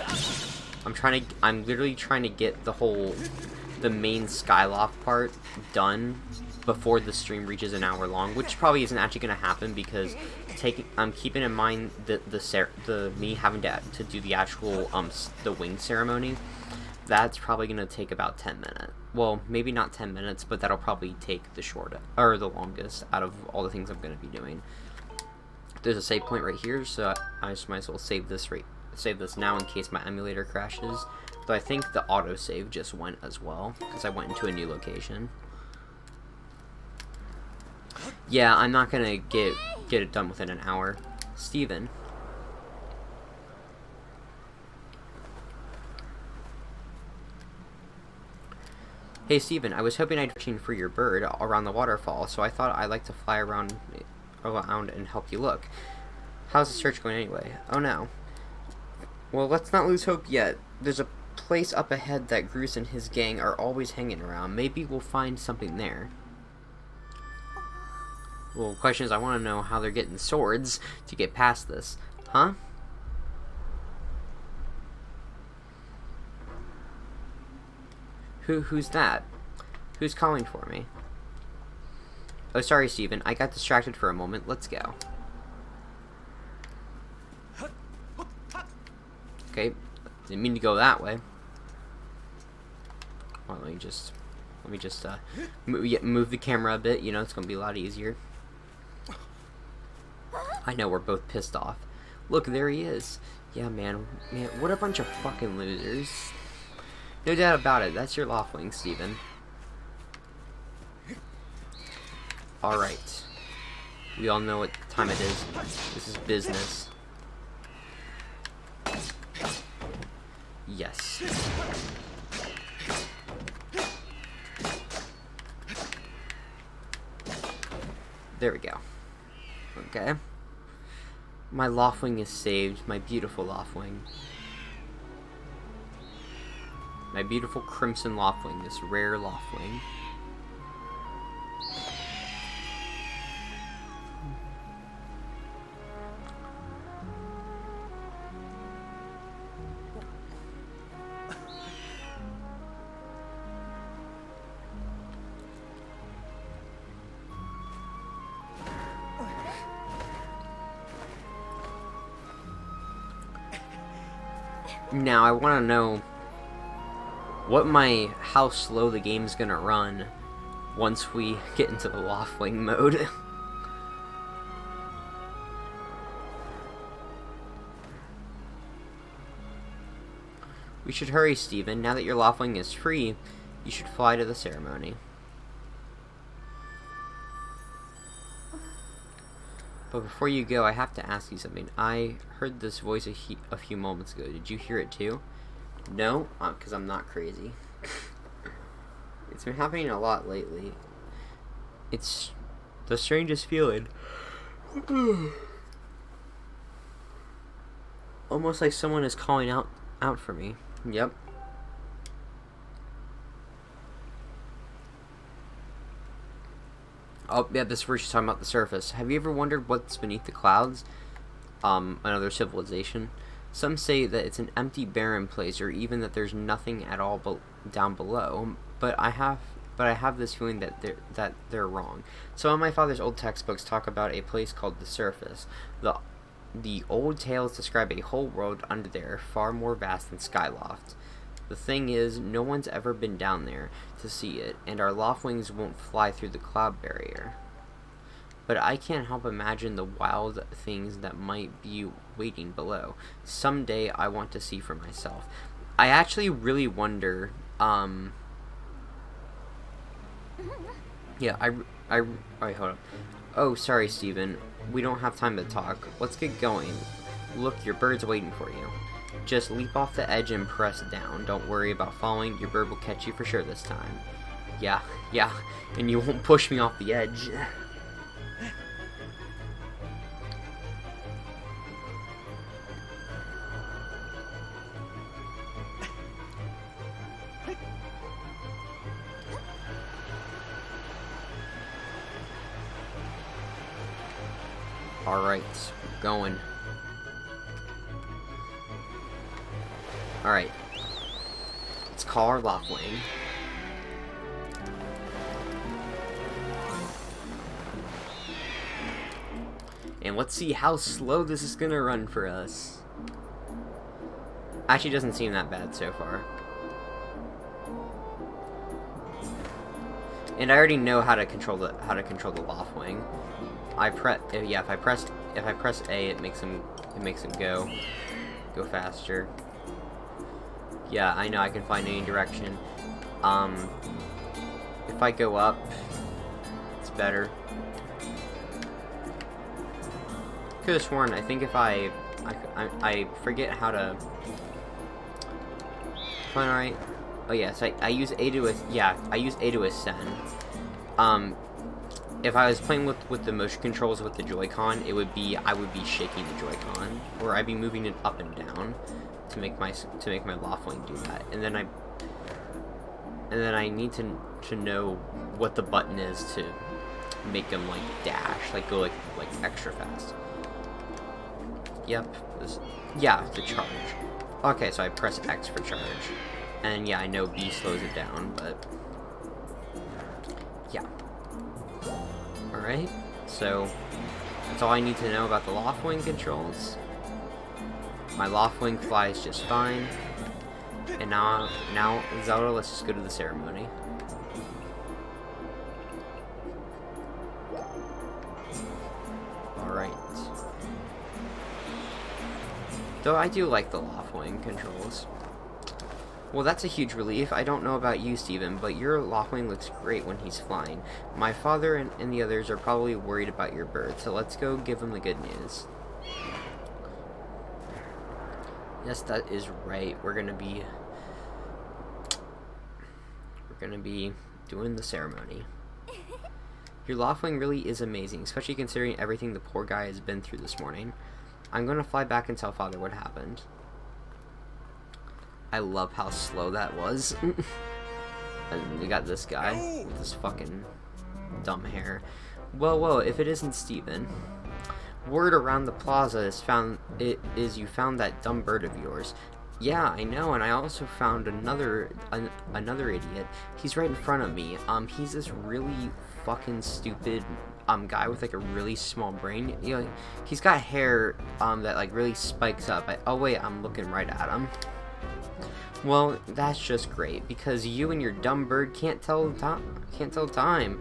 I'm literally trying to get the main Skyloft part done before the stream reaches an hour long, which probably isn't actually going to happen because I'm keeping in mind the me having to do the actual the wing ceremony. That's probably going to take about 10 minutes. Well, maybe not 10 minutes, but that'll probably take the longest out of all the things I'm going to be doing. There's a save point right here, so I just might as well save this now in case my emulator crashes. Though I think the autosave just went as well, because I went into a new location. Yeah, I'm not gonna get it done within an hour. Steven. Hey Steven, I was hoping I'd searching for your bird around the waterfall, so I thought I'd like to fly around and help you look. How's the search going anyway? Oh no. Well, let's not lose hope yet. There's a place up ahead that Groose and his gang are always hanging around. Maybe we'll find something there. Well, the question is, I want to know how they're getting swords to get past this. Huh? Who's that? Who's calling for me? Oh, sorry, Steven. I got distracted for a moment. Let's go. Okay. Didn't mean to go that way. Well, let me just move the camera a bit. You know, it's gonna be a lot easier. I know we're both pissed off. Look, there he is. Yeah, man, what a bunch of fucking losers. No doubt about it, that's your Loftwing, Steven. Alright. We all know what time it is. This is business. Yes. There we go. Okay. My Loftwing is saved. My beautiful Loftwing. My beautiful Crimson Loftwing. This rare Loftwing. Now, I want to know how slow the game's gonna run once we get into the Loftwing mode. We should hurry, Steven. Now that your Loftwing is free, you should fly to the ceremony. But before you go, I have to ask you something. I heard this voice a few moments ago. Did you hear it too? No? Because I'm not crazy. It's been happening a lot lately. It's the strangest feeling. Almost like someone is calling out for me. Yep. Oh, yeah, this verse is talking about the surface. Have you ever wondered what's beneath the clouds? Another civilization. Some say that it's an empty, barren place, or even that there's nothing at all down below. But I have this feeling that they're wrong. Some of my father's old textbooks talk about a place called the surface. The old tales describe a whole world under there, far more vast than Skyloft. The thing is, no one's ever been down there to see it, and our Loftwings won't fly through the cloud barrier. But I can't help imagine the wild things that might be waiting below. Someday I want to see for myself. I actually really wonder, yeah, alright, hold up. Oh, sorry, Steven. We don't have time to talk. Let's get going. Look, your bird's waiting for you. Just leap off the edge and press down. Don't worry about falling. Your bird will catch you for sure this time. Yeah, and you won't push me off the edge. Alright, we're going. Alright. Let's call our Loftwing. And let's see how slow this is gonna run for us. Actually, doesn't seem that bad so far. And I already know how to control the Loftwing. If I press A, it makes him go faster. Yeah, I know I can find any direction. If I go up, it's better. Could have sworn, I think if I forget how to. Fine, alright. Oh yes, I use A to I use A to ascend. If I was playing with the motion controls with the Joy-Con, I would be shaking the Joy-Con, or I'd be moving it up and down to make my Loftwing do that. And then I need to know what the button is to make them like dash, like go like extra fast. Yep. The charge. Okay, so I press X for charge. And yeah, I know B slows it down, but yeah. Alright, so that's all I need to know about the Loftwing controls. My Loftwing flies just fine. And now Zelda, let's just go to the ceremony. Alright. Though I do like the Loftwing controls. Well, that's a huge relief. I don't know about you, Steven, but your Loftwing looks great when he's flying. My father and the others are probably worried about your bird, so let's go give them the good news. Yes, that is right. We're gonna be doing the ceremony. Your Loftwing really is amazing, especially considering everything the poor guy has been through this morning. I'm gonna fly back and tell Father what happened. I love how slow that was. And we got this guy with this fucking dumb hair. Well, if it isn't Steven. Word around the plaza is you found that dumb bird of yours. Yeah, I know, and I also found another idiot. He's right in front of me. He's this really fucking stupid guy with like a really small brain. You know, he's got hair that like really spikes up. Oh wait, I'm looking right at him. Well, that's just great because you and your dumb bird can't tell time.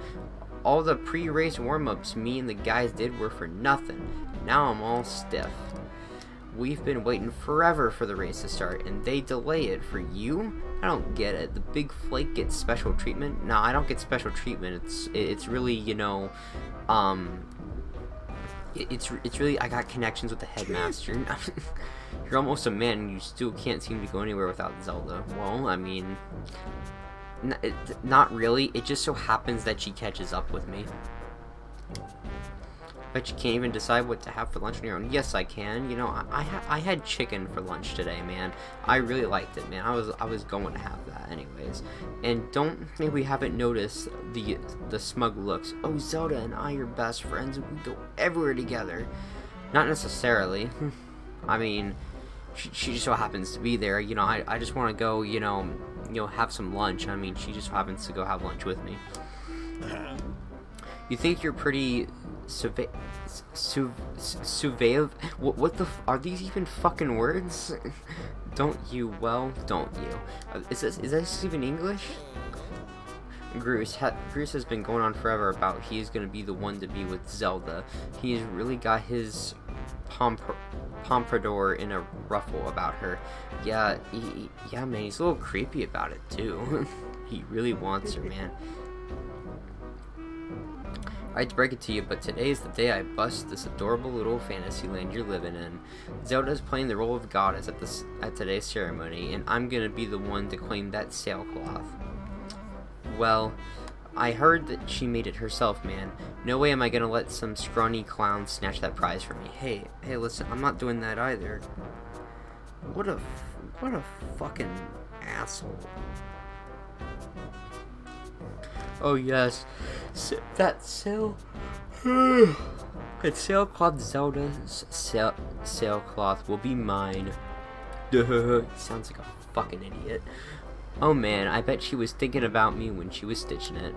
All the pre-race warm-ups me and the guys did were for nothing. Now I'm all stiff. We've been waiting forever for the race to start, and they delay it for you? I don't get it. The big flake gets special treatment? No, I don't get special treatment. It's really, you know, it's really, I got connections with the headmaster. You're almost a man, and you still can't seem to go anywhere without Zelda. Well, I mean, not really. It just so happens that she catches up with me. Bet you can't even decide what to have for lunch on your own. Yes, I can. You know, I had chicken for lunch today, man. I really liked it, man. I was going to have that anyways. And don't think we haven't noticed the smug looks. Oh, Zelda and I are best friends, and we go everywhere together. Not necessarily. I mean, she just so happens to be there. You know, I just want to go, you know, have some lunch. I mean, she just happens to go have lunch with me. You think you're pretty surveilled? What the are these even fucking words? Don't you? Well, don't you? Is this even English? Groose has been going on forever about he's gonna be the one to be with Zelda. He's really got his pompadour in a ruffle about her. Yeah, yeah, man, he's a little creepy about it too. He really wants her, man. I hate to break it to you, but today is the day I bust this adorable little fantasy land you're living in. Zelda's playing the role of goddess at today's ceremony, and I'm gonna be the one to claim that sailcloth. Well, I heard that she made it herself, man. No way am I gonna let some scrawny clown snatch that prize from me. Hey, listen, I'm not doing that either. What a fucking asshole. Oh yes, that sailcloth Zelda's sailcloth will be mine. Duh, sounds like a fucking idiot. Oh man, I bet she was thinking about me when she was stitching it.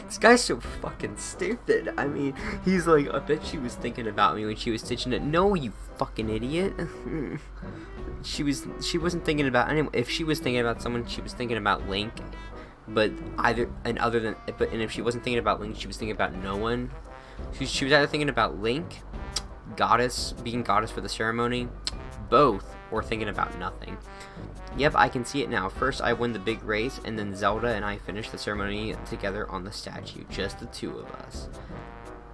This guy's so fucking stupid. I mean, he's like, I bet she was thinking about me when she was stitching it. No, you fucking idiot. She wasn't thinking about anyone. If she was thinking about someone, she was thinking about Link. But if she wasn't thinking about Link, she was thinking about no one. She was either thinking about Link, being goddess for the ceremony, both, or thinking about nothing. Yep, I can see it now. First I win the big race, and then Zelda and I finish the ceremony together on the statue, just the two of us.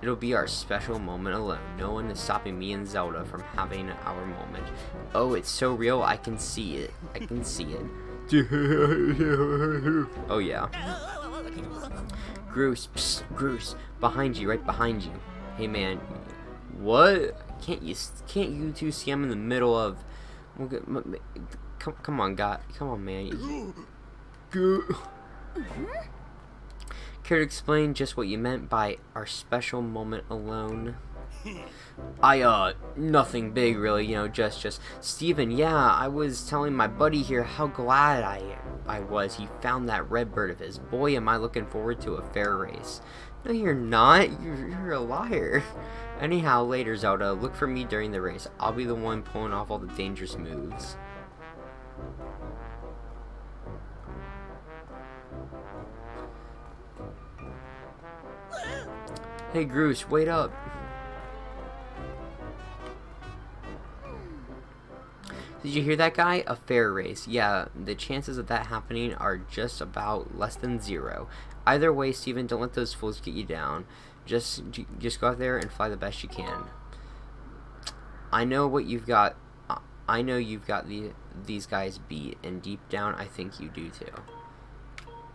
It'll be our special moment alone. No one is stopping me and Zelda from having our moment. Oh, it's so real, I can see it. I can see it. Oh yeah. Groose, psst, Groose, behind you, right behind you. Hey man, what? Can't you two see I'm in the middle of? Come on, God, come on, man. Care to explain just what you meant by our special moment alone? Nothing big really, you know, just Steven, yeah, I was telling my buddy here how glad I was he found that red bird of his. Boy, am I looking forward to a fair race. No, you're not. You're a liar. Anyhow, later, Zelda, look for me during the race. I'll be the one pulling off all the dangerous moves. Hey, Groose, wait up. Did you hear that, guy? A fair race. Yeah, the chances of that happening are just about less than 0. Either way, Steven, don't let those fools get you down. Just go out there and fly the best you can. I know what you've got. I know you've got these guys beat, and deep down, I think you do too.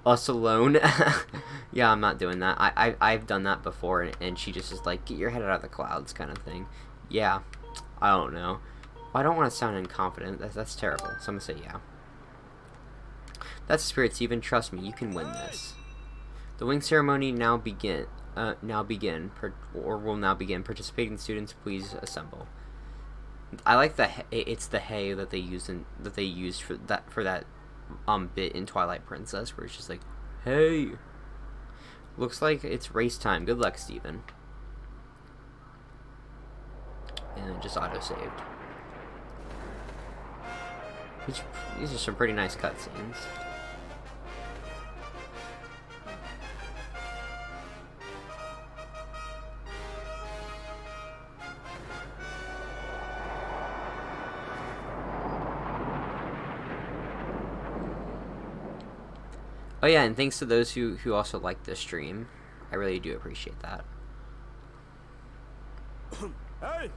Us alone? Yeah, I'm not doing that. I've done that before, and she just is like, get your head out of the clouds kind of thing. Yeah, I don't know. I don't want to sound incompetent. That's terrible. So I'm gonna say yeah. That's the spirit, Steven. Trust me, you can win this. The wing ceremony will now begin. Participating students, please assemble. I like that it's the hey that they used for that bit in Twilight Princess, where it's just like, hey. Looks like it's race time. Good luck, Steven. And it just auto saved. These are some pretty nice cutscenes. Oh yeah, and thanks to those who also liked this stream. I really do appreciate that. Hey!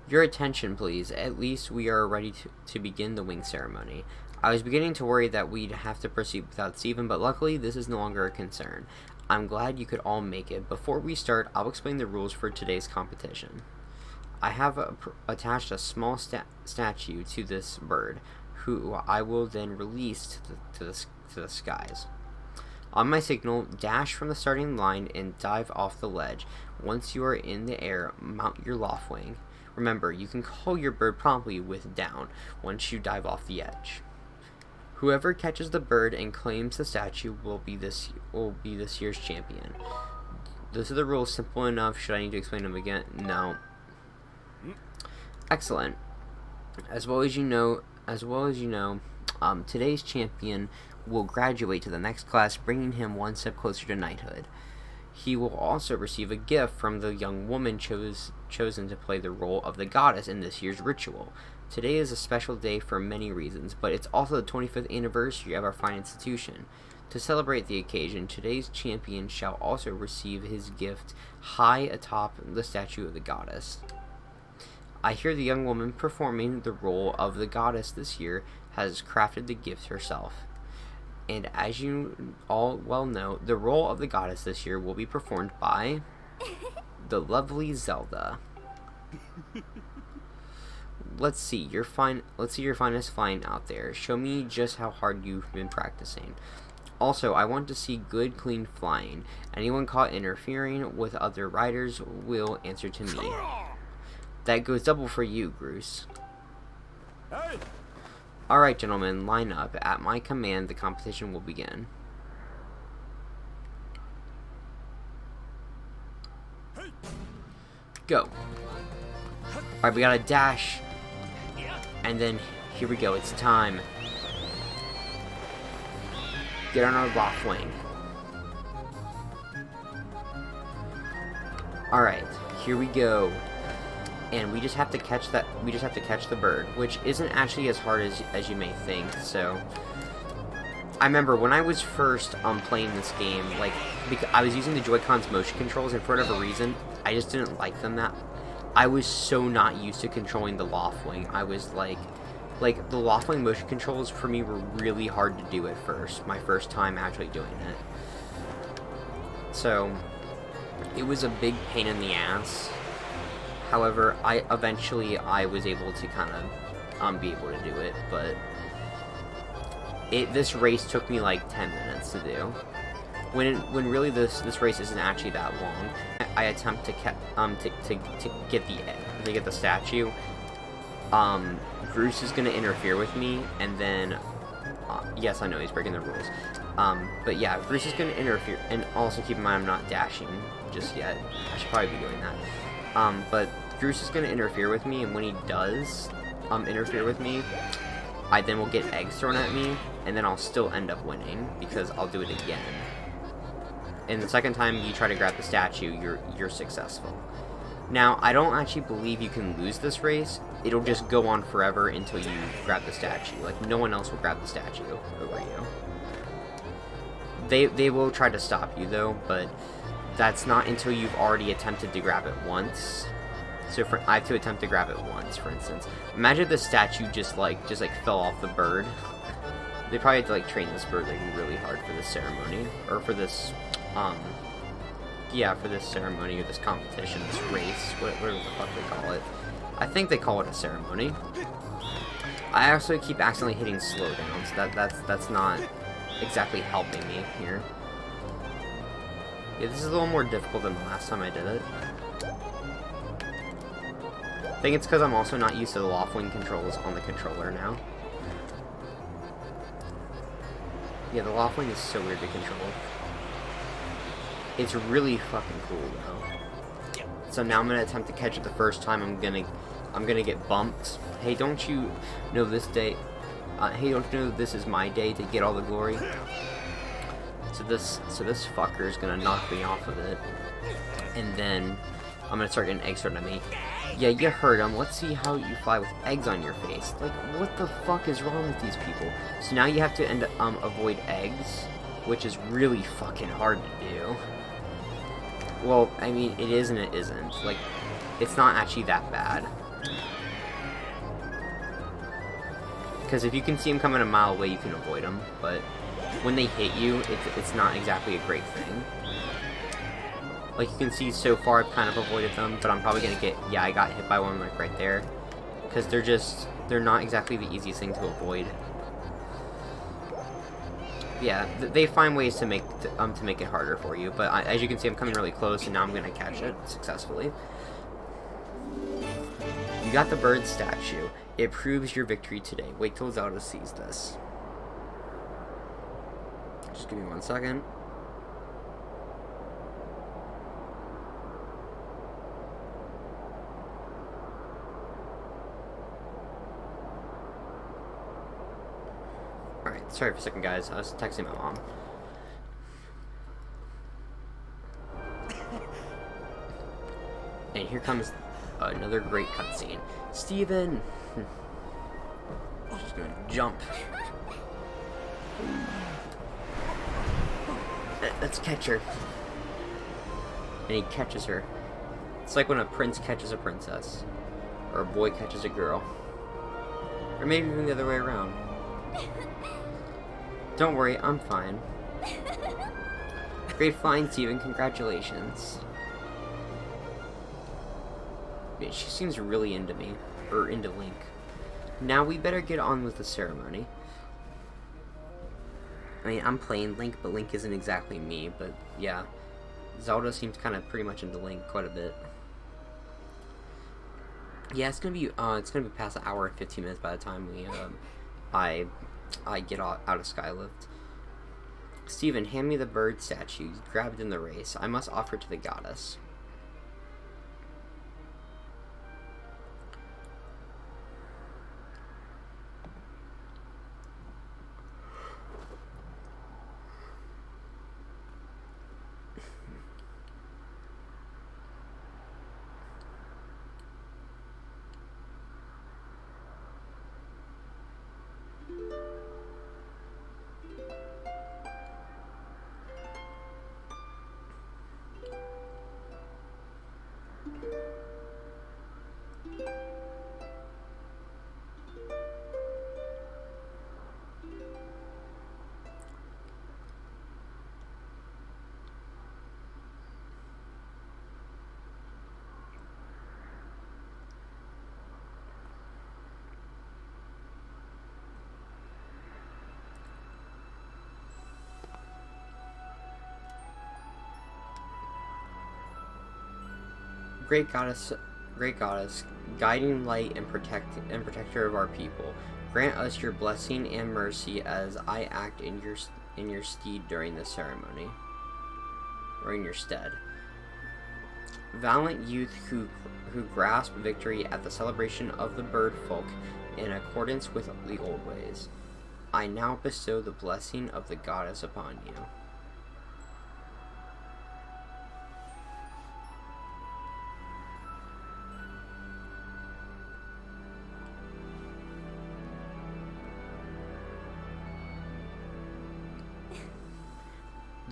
Your attention, please. At least we are ready to begin the wing ceremony. I was beginning to worry that we'd have to proceed without Steven, but luckily this is no longer a concern. I'm glad you could all make it. Before we start, I'll explain the rules for today's competition. I have attached a small statue to this bird, who I will then release to the skies. On my signal, dash from the starting line and dive off the ledge. Once you are in the air, mount your loft wing. Remember, you can call your bird promptly with down once you dive off the edge. Whoever catches the bird and claims the statue will be this year's champion. Those are the rules. Simple enough. Should I need to explain them again? No. Excellent. As well as you know, today's champion will graduate to the next class, bringing him one step closer to knighthood. He will also receive a gift from the young woman chosen to play the role of the goddess in this year's ritual. Today is a special day for many reasons, but it's also the 25th anniversary of our fine institution. To celebrate the occasion, today's champion shall also receive his gift high atop the statue of the goddess. I hear the young woman performing the role of the goddess this year has crafted the gift herself. And as you all well know, the role of the goddess this year will be performed by the lovely Zelda. Let's see your finest flying out there. Show me just how hard you've been practicing. Also, I want to see good, clean flying. Anyone caught interfering with other riders will answer to me. That goes double for you, Bruce. Hey! Alright, gentlemen, line up. At my command, the competition will begin. Go. Alright, we got a dash. And then, here we go, it's time. Get on our loft wing. Alright, here we go. And we just have to catch the bird, which isn't actually as hard as you may think. So I remember when I was first playing this game, like, because I was using the Joy-Con's motion controls, and for whatever reason I just didn't like them. That I was so not used to controlling the loft wing. I was like the loft wing motion controls for me were really hard to do at first, my first time actually doing it. So it was a big pain in the ass. However, I eventually was able to kind of be able to do it, but this race took me like 10 minutes to do. When really this race isn't actually that long. I attempt to get the statue. Bruce is gonna interfere with me, and then yes, I know he's breaking the rules. But yeah, Bruce is gonna interfere, and also keep in mind I'm not dashing just yet. I should probably be doing that. But Bruce is going to interfere with me, and when he does interfere with me, I then will get eggs thrown at me, and then I'll still end up winning, because I'll do it again. And the second time you try to grab the statue, you're successful. Now, I don't actually believe you can lose this race. It'll just go on forever until you grab the statue. Like, no one else will grab the statue over you. They will try to stop you, though, but that's not until you've already attempted to grab it once. So I have to attempt to grab it once, for instance. Imagine if the statue just fell off the bird. They probably had to, like, train this bird, like, really hard for this ceremony. Or for this, yeah, for this ceremony or this competition, this race, whatever the fuck they call it. I think they call it a ceremony. I also keep accidentally hitting slowdown, so that's not exactly helping me here. Yeah, this is a little more difficult than the last time I did it. I think it's because I'm also not used to the waffling controls on the controller now. Yeah, the waffling is so weird to control. It's really fucking cool though. So now I'm gonna attempt to catch it the first time. I'm gonna get bumped. Hey, don't you know this day? Hey, don't you know this is my day to get all the glory? So this fucker is gonna knock me off of it, and then I'm gonna start getting eggs thrown at me. Yeah, you heard him. Let's see how you fly with eggs on your face. Like, what the fuck is wrong with these people? So now you have to avoid eggs, which is really fucking hard to do. Well, I mean, it is and it isn't. Like, it's not actually that bad. Because if you can see them coming a mile away, you can avoid them. But when they hit you, it's not exactly a great thing. Like, you can see so far I've kind of avoided them, but I'm probably going to get... Yeah, I got hit by one, like, right there. Because they're not exactly the easiest thing to avoid. Yeah, they find ways to make it harder for you, but as you can see, I'm coming really close, and now I'm going to catch it successfully. You got the bird statue. It proves your victory today. Wait till Zelda sees this. Just give me 1 second. Alright, sorry for a second, guys. I was texting my mom. And here comes another great cutscene. Steven! She's gonna jump. Let's catch her. And he catches her. It's like when a prince catches a princess. Or a boy catches a girl. Or maybe even the other way around. Don't worry, I'm fine. Great flying, Steven. Congratulations. Yeah, she seems really into me. Or into Link. Now we better get on with the ceremony. I mean, I'm playing Link, but Link isn't exactly me. But yeah, Zelda seems kind of pretty much into Link quite a bit. Yeah, it's gonna be past an hour and 15 minutes by the time we I get out of Skylift. Steven, hand me the bird statue grabbed in the race. I must offer it to the goddess. Great goddess, guiding light and protector of our people, grant us your blessing and mercy as I act in your stead during the ceremony, or in your stead. Valiant youth who grasp victory at the celebration of the bird folk in accordance with the old ways, I now bestow the blessing of the goddess upon you.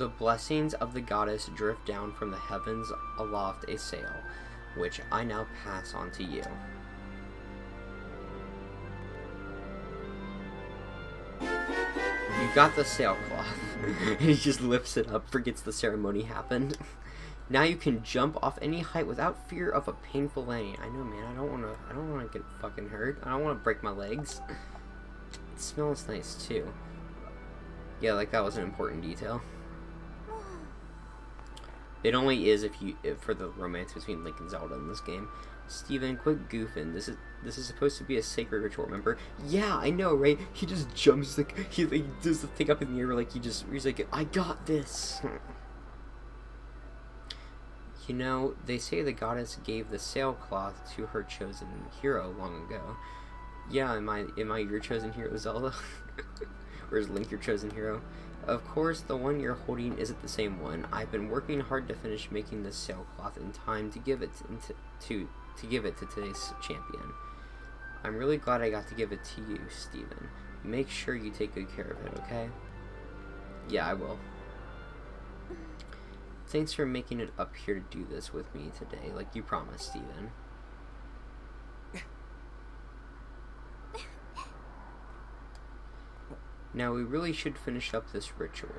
The blessings of the goddess drift down from the heavens aloft a sail, which I now pass on to you. You got the sailcloth. He just lifts it up, forgets the ceremony happened. Now you can jump off any height without fear of a painful landing. I know, man. I don't wanna get fucking hurt. I don't wanna break my legs. It smells nice too. Yeah, like that was an important detail. It only is if for the romance between Link and Zelda in this game. Steven, quit goofing. This is supposed to be a sacred ritual, remember? Yeah, I know, right? He just jumps, like, he does the thing up in the air, like, he's like, I got this! You know, they say the goddess gave the sailcloth to her chosen hero long ago. Yeah, am I your chosen hero, Zelda? Or is Link your chosen hero? Of course, the one you're holding isn't the same one. I've been working hard to finish making this sailcloth in time to give it to give it to today's champion. I'm really glad I got to give it to you, Steven. Make sure you take good care of it, okay? Yeah, I will. Thanks for making it up here to do this with me today, like you promised, Steven. Now we really should finish up this ritual.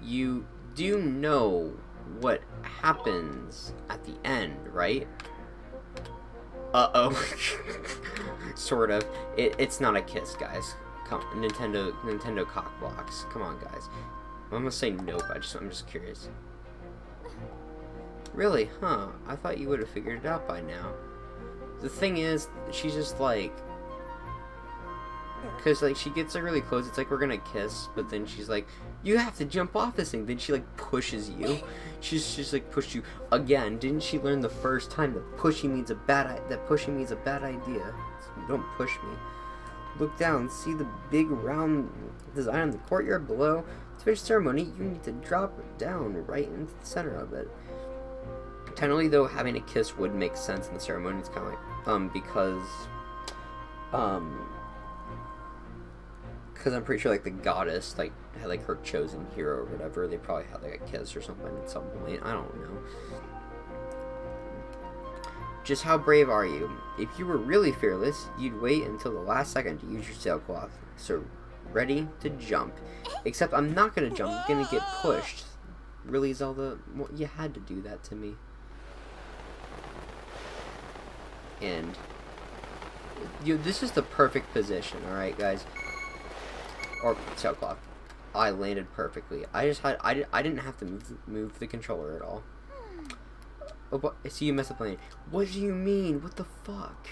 You do know what happens at the end, right? Uh-oh. Sort of. It's not a kiss, guys. Come, Nintendo cock blocks. Come on, guys. I'm gonna say nope. I'm just curious. Really? Huh? I thought you would have figured it out by now. The thing is, she's just like, because like she gets like really close. It's like we're gonna kiss, but then she's like, you have to jump off this thing. Then she like pushes you. She's like pushed you again. Didn't she learn the first time that pushing means a bad idea? So don't push me. Look down. See the big round design on the courtyard below. To finish the ceremony, you need to drop it down right into the center of it. Technically, though, having a kiss would make sense in the ceremony. It's kind of like because I'm pretty sure like the goddess like had like her chosen hero or whatever. They probably had like a kiss or something at some point. I don't know. Just how brave are you? If you were really fearless, you'd wait until the last second to use your sailcloth. So, ready to jump. Except I'm not gonna jump. I'm gonna get pushed. Really, Zelda? Well, you had to do that to me. And this is the perfect position, alright, guys? Or sailcloth. I landed perfectly. I didn't have to move the controller at all. Oh, but see, you messed up landing. What do you mean? What the fuck?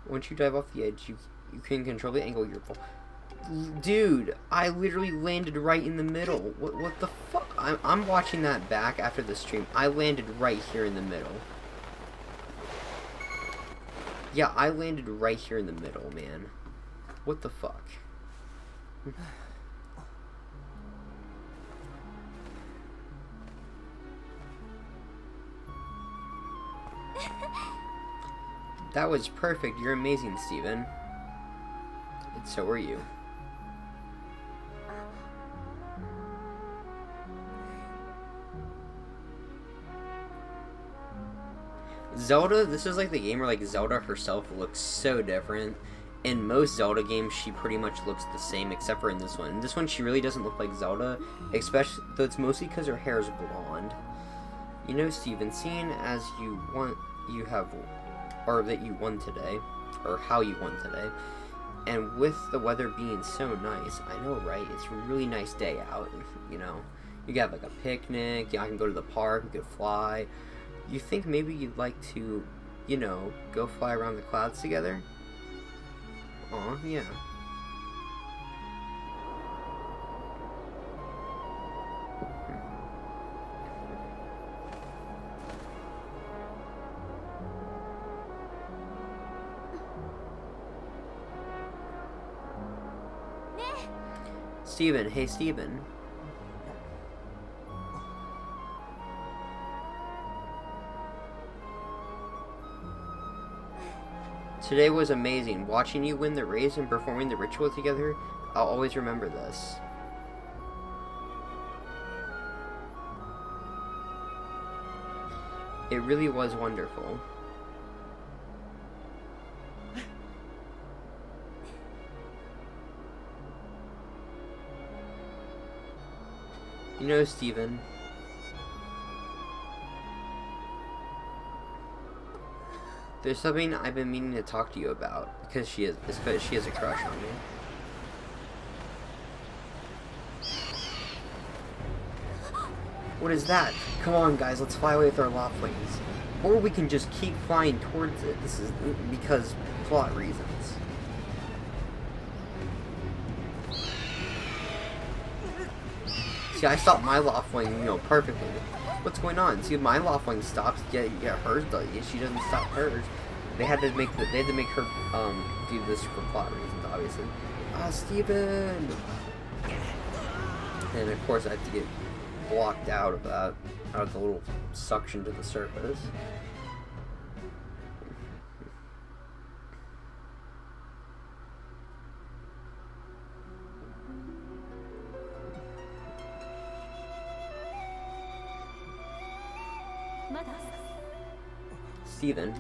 Once you dive off the edge, you can control the angle you're Dude, I literally landed right in the middle. What the fuck? I'm watching that back after the stream. I landed right here in the middle. Yeah, I landed right here in the middle, man. What the fuck? That was perfect. You're amazing, Steven. And so are you. Zelda, this is like the game where like Zelda herself looks so different. In most Zelda games, she pretty much looks the same, except for in this one. In this one, she really doesn't look like Zelda, especially though it's mostly because her hair is blonde. You know, Steven, seeing as you won today, or how you won today, and with the weather being so nice, I know, right? It's a really nice day out. You know, you got like a picnic. I can go to the park. We could fly. You think maybe you'd like to, you know, go fly around the clouds together? Aw, yeah. Steven, hey Steven. Today was amazing. Watching you win the race and performing the ritual together, I'll always remember this. It really was wonderful. You know, Steven, there's something I've been meaning to talk to you about because she has a crush on me. What is that? Come on, guys, let's fly away with our loft wings. Or we can just keep flying towards it. This is because plot reasons. See, I stopped my loft wing, you know, perfectly. What's going on? See, my loft wing stops. Yeah, hers does. Yeah, she doesn't stop hers. They had to make her do this for plot reasons, obviously. Ah, Steven! And of course, I have to get blocked out of that, out of the little suction to the surface. Steven.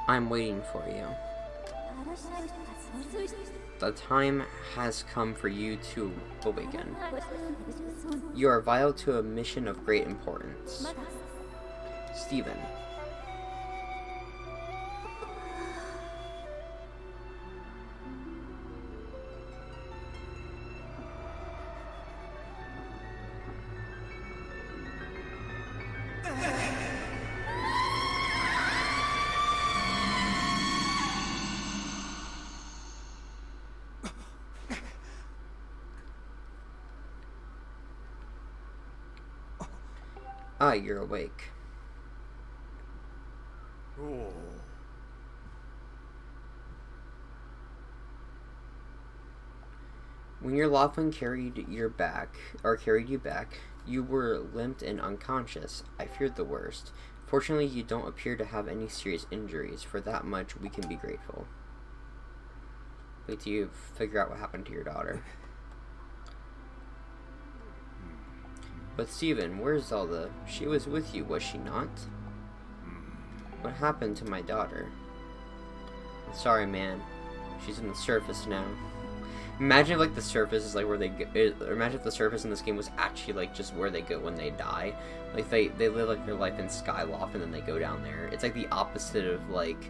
I'm waiting for you. The time has come for you to awaken. You are vital to a mission of great importance. Steven. Ah, you're awake. Oh. When your Laughlin carried you back, you were limped and unconscious. I feared the worst. Fortunately, you don't appear to have any serious injuries. For that much, we can be grateful. Wait till you figure out what happened to your daughter. But Steven, where's Zelda? She was with you, was she not? What happened to my daughter? Sorry, man. She's in the surface now. Imagine if, like, the surface is, like, where they go. Imagine if the surface in this game was actually, like, just where they go when they die. Like, they live, like, their life in Skyloft, and then they go down there. It's, like, the opposite of, like,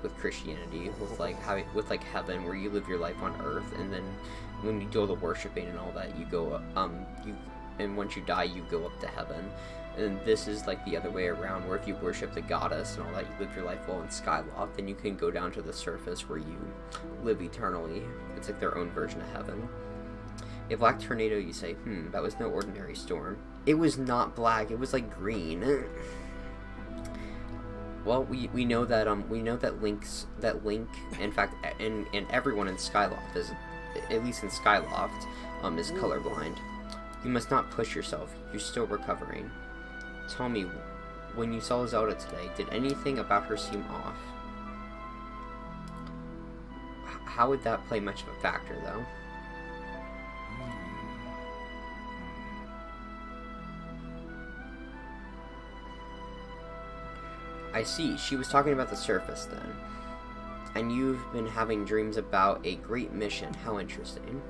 with Christianity. With, like, heaven, where you live your life on Earth, and then when you do the worshipping and all that, you go, and once you die, you go up to heaven. And this is like the other way around, where if you worship the goddess and all that, you live your life well in Skyloft, then you can go down to the surface where you live eternally. It's like their own version of heaven. A black tornado, you say, that was no ordinary storm. It was not black, it was like green. Well, we know that Link, in fact, and everyone in Skyloft is, at least in Skyloft, is colorblind. You must not push yourself. You're still recovering. Tell me, when you saw Zelda today, did anything about her seem off? How would that play much of a factor, though? I see. She was talking about the surface, then. And you've been having dreams about a great mission. How interesting.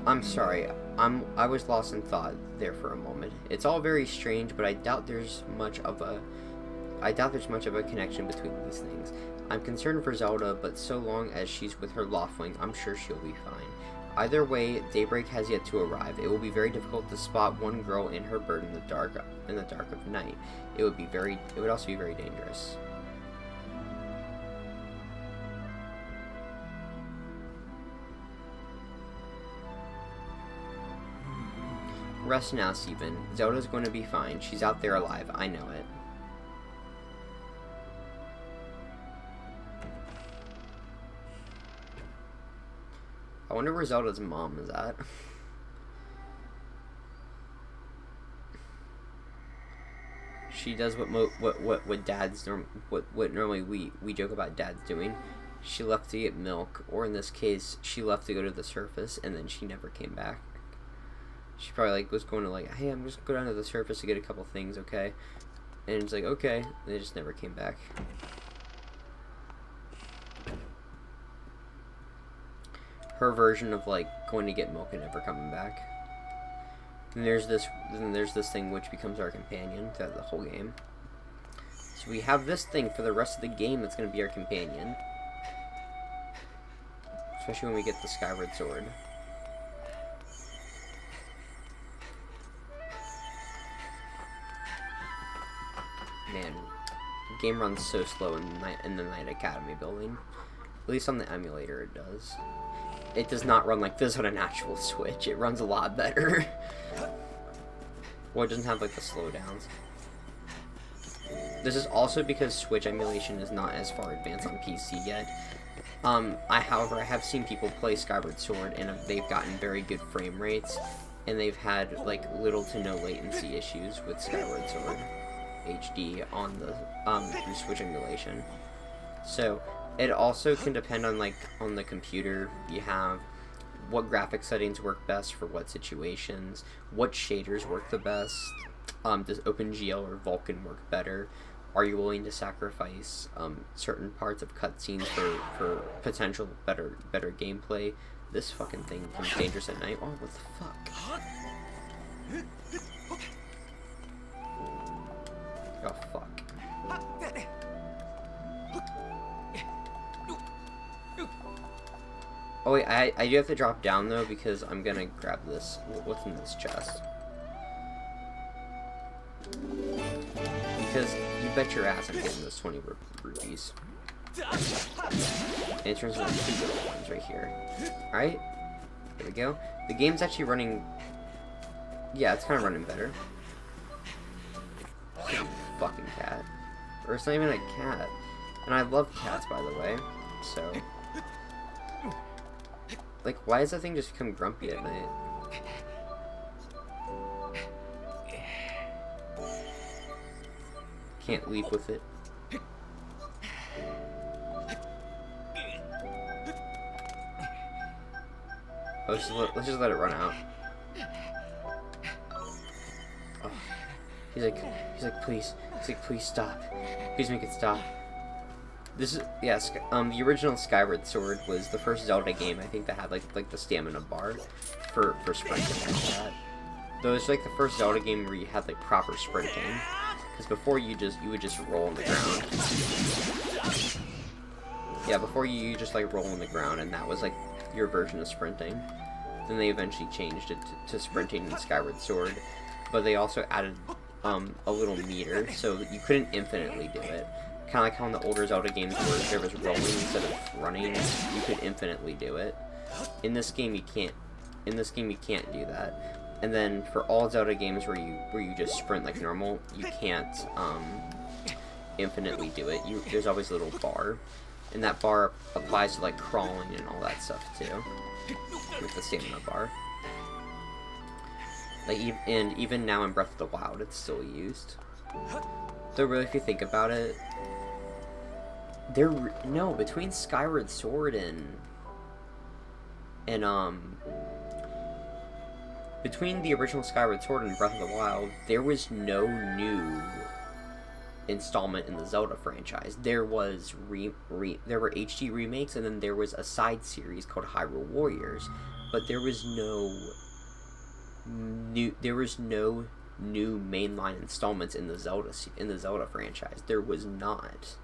I'm sorry, I was lost in thought there for a moment. It's all very strange, but I doubt there's much of a connection between these things. I'm concerned for Zelda, but so long as she's with her Loftwing, I'm sure she'll be fine. Either way, daybreak has yet to arrive. It will be very difficult to spot one girl in her bird in the dark of night. It would also be very dangerous. Rest now, Steven. Zelda's going to be fine. She's out there alive. I know it. I wonder where Zelda's mom is at. She does what dads what normally we joke about dads doing. She left to get milk, or in this case, she left to go to the surface, and then she never came back. She probably like was going to like, hey, I'm just going down to the surface to get a couple things, okay? And it's like, okay, and they just never came back. Her version of like going to get milk and never coming back. And there's this thing which becomes our companion throughout the whole game. So we have this thing for the rest of the game that's going to be our companion. Especially when we get the Skyward Sword. Man, the game runs so slow in the Night Academy building. At least on the emulator it does. It does not run like this on an actual Switch. It runs a lot better. Well, it doesn't have like the slowdowns. This is also because Switch emulation is not as far advanced on PC yet. However, I have seen people play Skyward Sword and they've gotten very good frame rates, and they've had like little to no latency issues with Skyward Sword HD on the Switch emulation. So it also can depend on on the computer you have, what graphic settings work best for what situations, what shaders work the best. Does OpenGL or Vulkan work better? Are you willing to sacrifice certain parts of cutscenes for potential better gameplay? This fucking thing becomes dangerous at night. Oh, what the fuck? Oh, fuck. Oh wait, I do have to drop down though, because I'm gonna grab this. What's in this chest? Because you bet your ass I'm getting those 20 rupees. And it turns into 2 little ones right here. Alright, there we go. The game's actually running... Yeah, it's kind of running better. Fucking cat. Or it's not even a cat. And I love cats, by the way. So... Like, why does that thing just become grumpy at night? Can't leap with it. Let's just let it run out. Oh. He's like, please stop. Please make it stop. This is, yes, the original Skyward Sword was the first Zelda game, I think, that had, like the stamina bar for sprinting like that. Though it's, like, the first Zelda game where you had, like, proper sprinting. Because before you would just roll on the ground. Yeah, before you just, like, roll on the ground, and that was, like, your version of sprinting. Then they eventually changed it to sprinting in Skyward Sword. But they also added, a little meter, so that you couldn't infinitely do it. Kind of like how in the older Zelda games where there was rolling instead of running, you could infinitely do it. In this game, you can't. In this game, you can't do that. And then for all Zelda games where you just sprint like normal, you can't infinitely do it. There's always a little bar, and that bar applies to like crawling and all that stuff too, with the stamina bar. Like even now in Breath of the Wild, it's still used. So really, if you think about it. Between Skyward Sword and between the original Skyward Sword and Breath of the Wild, there was no new installment in the Zelda franchise. There was there were HD remakes, and then there was a side series called Hyrule Warriors, but there was no new mainline installments in the Zelda franchise. There was not.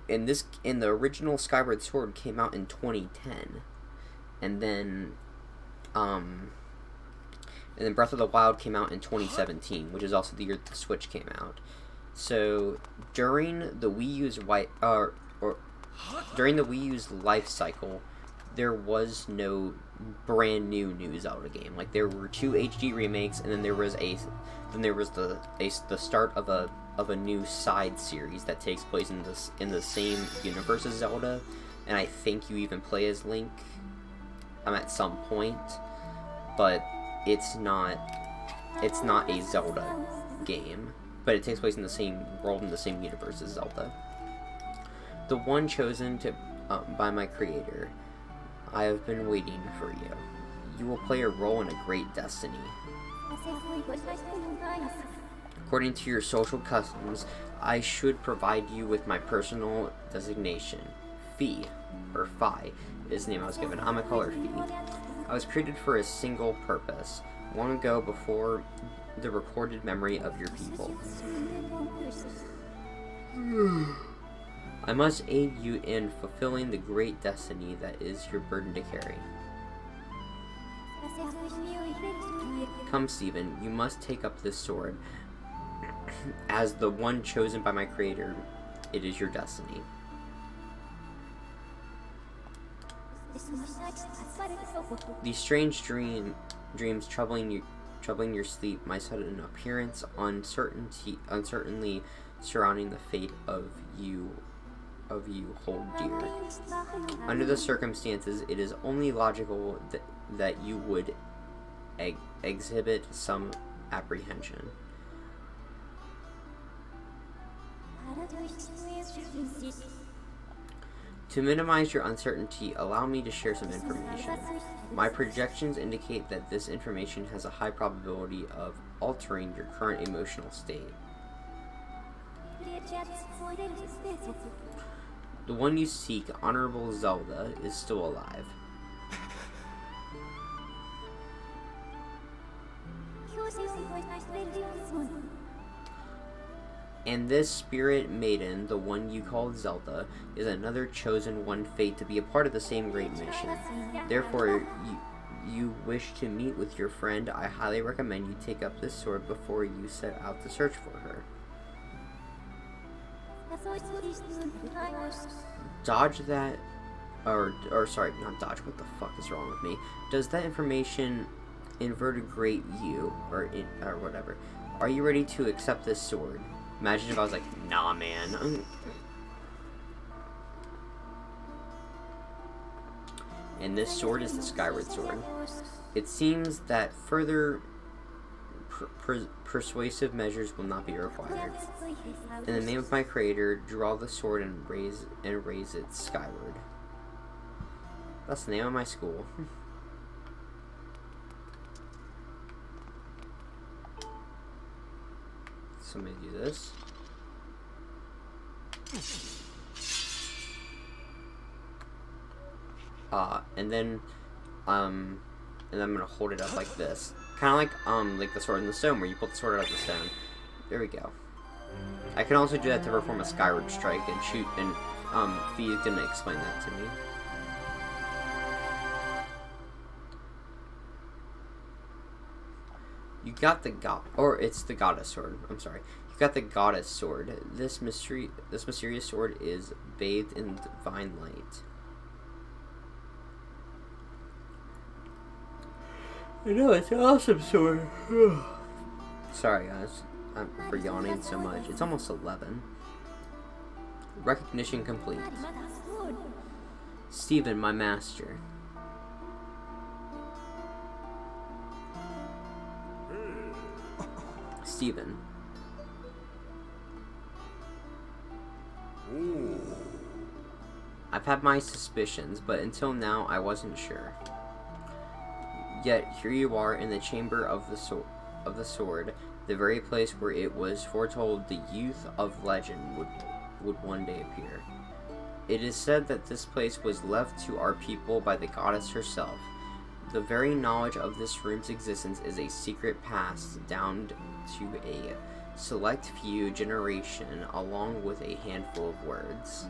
And the original Skyward Sword came out in 2010, and then Breath of the Wild came out in 2017, which is also the year the Switch came out. So during the Wii U's during the Wii U's life cycle, there was no brand new Zelda game. Like, there were 2 HD remakes, and then there was the start of a new side series that takes place in the same universe as Zelda, and I think you even play as Link at some point, but it's not a Zelda game, but it takes place in the same world, in the same universe as Zelda. The one chosen by my creator, I have been waiting for you. You will play a role in a great destiny. According to your social customs, I should provide you with my personal designation. Fi is the name I was given. I'm gonna call her Fi. I was created for a single purpose, long ago before the recorded memory of your people. I must aid you in fulfilling the great destiny that is your burden to carry. Come, Stephen, you must take up this sword. As the one chosen by my creator, it is your destiny. These strange dreams troubling your sleep, my sudden appearance, uncertainly surrounding the fate of you hold dear. Under the circumstances, it is only logical that you would exhibit some apprehension. To minimize your uncertainty, allow me to share some information. My projections indicate that this information has a high probability of altering your current emotional state. The one you seek, Honorable Zelda, is still alive. And this spirit maiden, the one you called Zelda, is another chosen one fate to be a part of the same great mission. Therefore, you wish to meet with your friend, I highly recommend you take up this sword before you set out to search for her. Dodge that, or sorry, not dodge, what the fuck is wrong with me? Does that information invertegrate you, or whatever? Are you ready to accept this sword? Imagine if I was like, nah, man. And this sword is the Skyward Sword. It seems that further persuasive measures will not be required. In the name of my creator, draw the sword and raise it skyward. That's the name of my school. So I'm gonna do this. And then I'm gonna hold it up like this. Kinda like the sword in the stone, where you pull the sword out of the stone. There we go. I can also do that to perform a skyward strike and shoot, and Fi is gonna explain that to me. You got it's the goddess sword. I'm sorry. You got the goddess sword. This mysterious sword is bathed in divine light. I know, it's an awesome sword. Sorry, guys, for yawning so much. It's almost 11. Recognition complete. Stephen, my master. Stephen. I've had my suspicions, but until now I wasn't sure. Yet here you are in the chamber of the sword, the very place where it was foretold the youth of legend would one day appear. It is said that this place was left to our people by the goddess herself. The very knowledge of this room's existence is a secret passed down to a select few generation, along with a handful of words.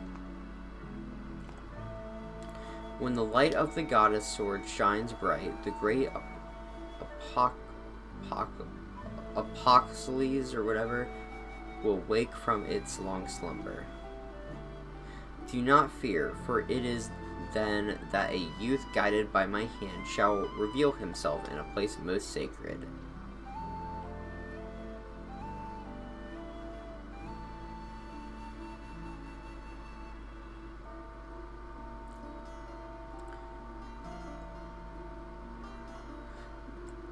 When the light of the goddess sword shines bright, the great Apocalypse or whatever will wake from its long slumber. Do not fear, for it is then that a youth guided by my hand shall reveal himself in a place most sacred.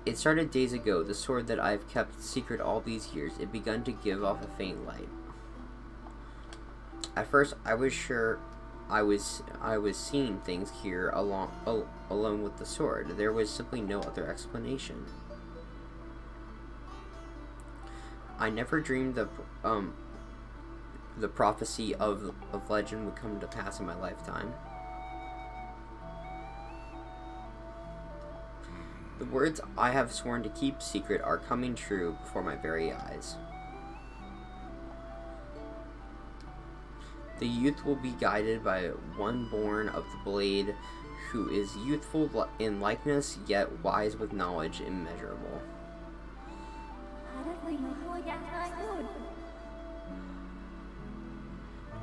It started days ago, the sword that I've kept secret all these years. It begun to give off a faint light. At first, I was sure I was seeing things here alone with the sword. There was simply no other explanation. I never dreamed the prophecy of legend would come to pass in my lifetime. The words I have sworn to keep secret are coming true before my very eyes. The youth will be guided by one born of the blade, who is youthful in likeness, yet wise with knowledge immeasurable.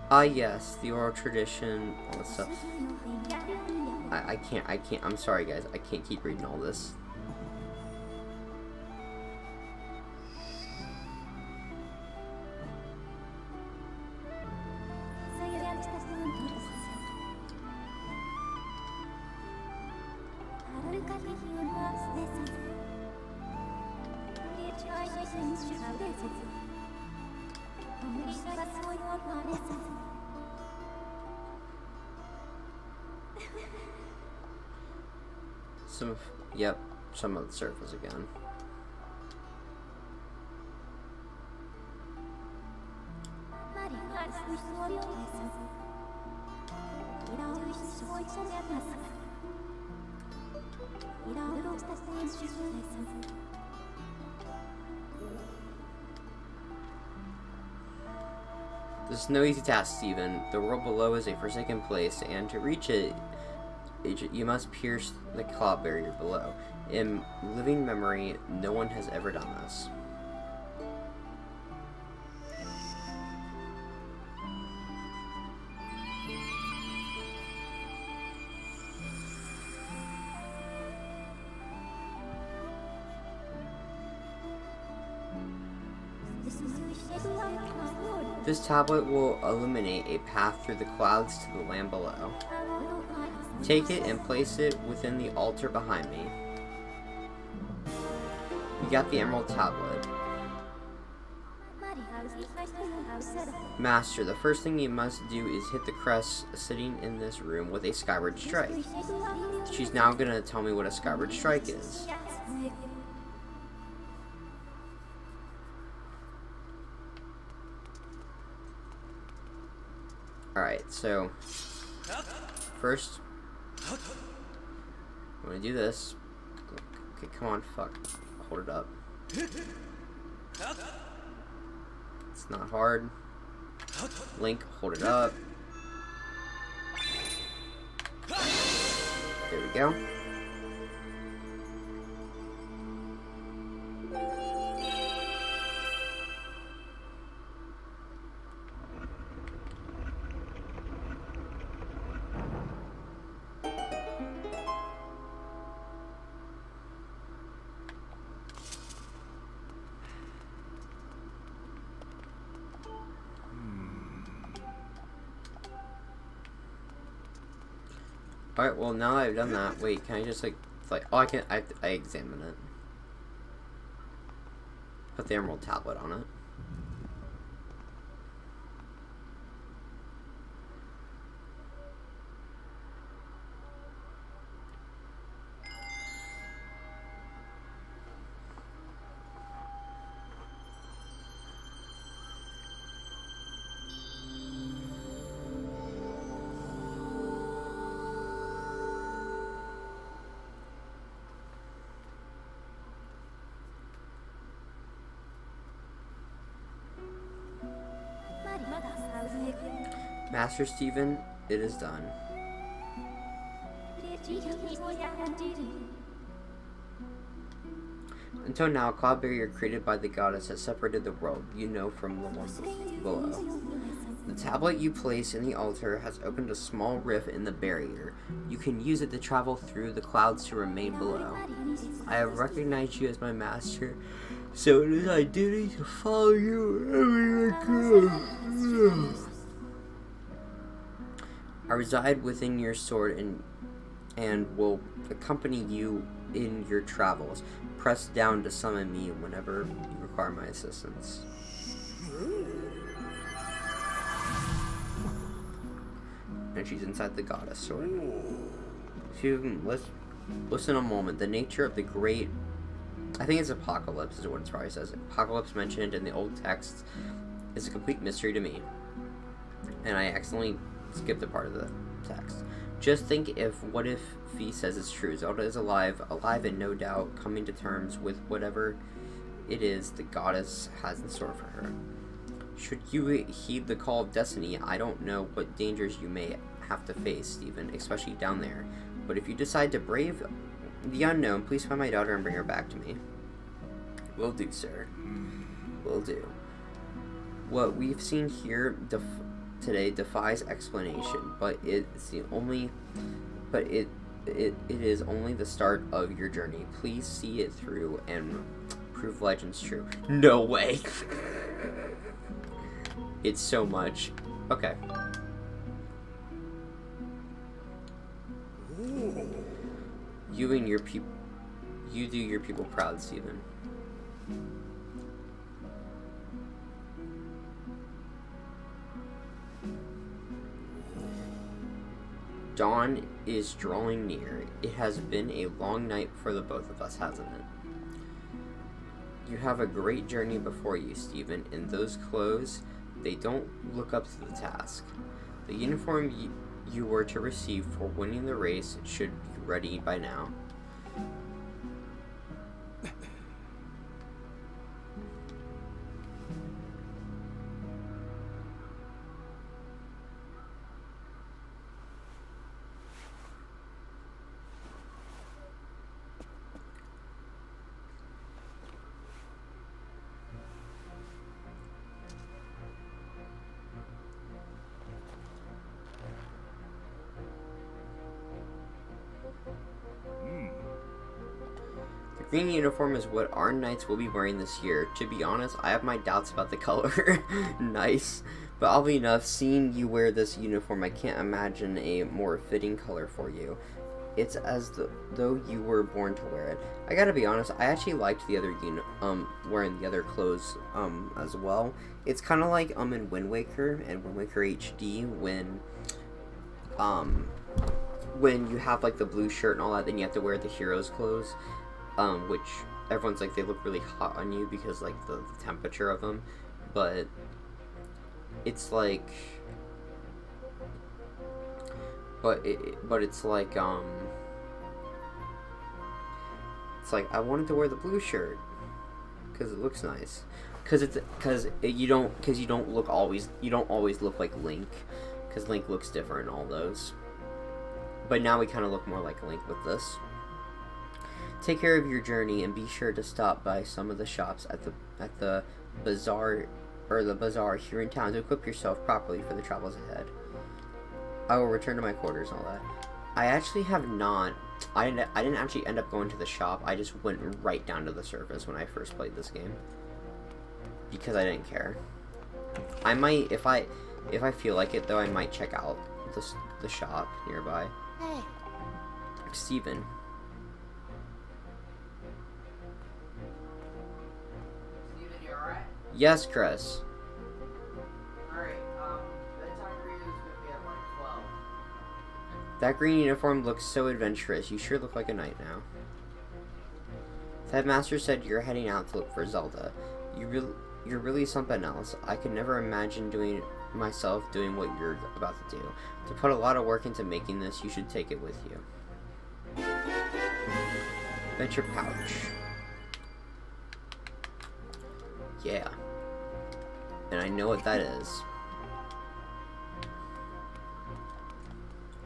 Ah yes, the oral tradition, all this stuff. I can't, I'm sorry guys, I can't keep reading all this. Some of the surface again. This is no easy task, Stephen. The world below is a forsaken place, and to reach it, you must pierce the cloud barrier below. In living memory, no one has ever done this. This tablet will illuminate a path through the clouds to the land below. Take it and place it within the altar behind me. You got the emerald tablet. Master, the first thing you must do is hit the crest sitting in this room with a skyward strike. She's now gonna tell me what a skyward strike is. Alright, so first I'm gonna do this. Okay, come on, fuck. Hold it up. It's not hard. Link, hold it up. There we go. Alright, well now that I've done that, wait, can I just like, oh I examine it. Put the emerald tablet on it. Master Stephen, it is done. Until now, a cloud barrier created by the goddess has separated the world, you know, from the one below. The tablet you place in the altar has opened a small rift in the barrier. You can use it to travel through the clouds to remain below. I have recognized you as my master, so it is my duty to follow you wherever you go. I reside within your sword and will accompany you in your travels. Press down to summon me whenever you require my assistance. And she's inside the goddess sword. Let's listen a moment. The nature of the great, I think it's apocalypse is what it probably says. Apocalypse mentioned in the old texts is a complete mystery to me. And I accidentally skipped a part of the text. Just think what if Fee says it's true. Zelda is alive and no doubt coming to terms with whatever it is the goddess has in store for her. Should you heed the call of destiny, I don't know what dangers you may have to face, Stephen, especially down there. But if you decide to brave the unknown, please find my daughter and bring her back to me. Will do, sir. Will do. What we've seen here today defies explanation, but it is only the start of your journey. Please see it through and prove legends true. No way. It's so much. Okay. You and your people. You do your people proud, Stephen. Dawn is drawing near. It has been a long night for the both of us, hasn't it? You have a great journey before you, Stephen, and those clothes, they don't look up to the task. The uniform you were to receive for winning the race should be ready by now. Green uniform is what our knights will be wearing this year. To be honest, I have my doubts about the color. Nice. But oddly enough, seeing you wear this uniform, I can't imagine a more fitting color for you. It's as though you were born to wear it. I gotta be honest, I actually liked the other wearing the other clothes as well. It's kind of like in Wind Waker and Wind Waker HD when you have like the blue shirt and all that, then you have to wear the hero's clothes. Which everyone's like, they look really hot on you because like the temperature of them, but it's like, it's like I wanted to wear the blue shirt because it looks nice, because you don't always look like Link, because Link looks different in all those, but now we kind of look more like Link with this. Take care of your journey and be sure to stop by some of the shops at the bazaar here in town to equip yourself properly for the travels ahead. I will return to my quarters and all that. I actually have not. I didn't actually end up going to the shop. I just went right down to the surface when I first played this game because I didn't care. I might, if I feel like it though, I might check out the shop nearby. Hey. Steven. Yes, Chris. Alright, bedtime read is gonna be at like 12. That green uniform looks so adventurous. You sure look like a knight now. The headmaster said you're heading out to look for Zelda. You're really something else. I could never imagine doing what you're about to do. To put a lot of work into making this, you should take it with you. Adventure pouch. Yeah. And I know what that is.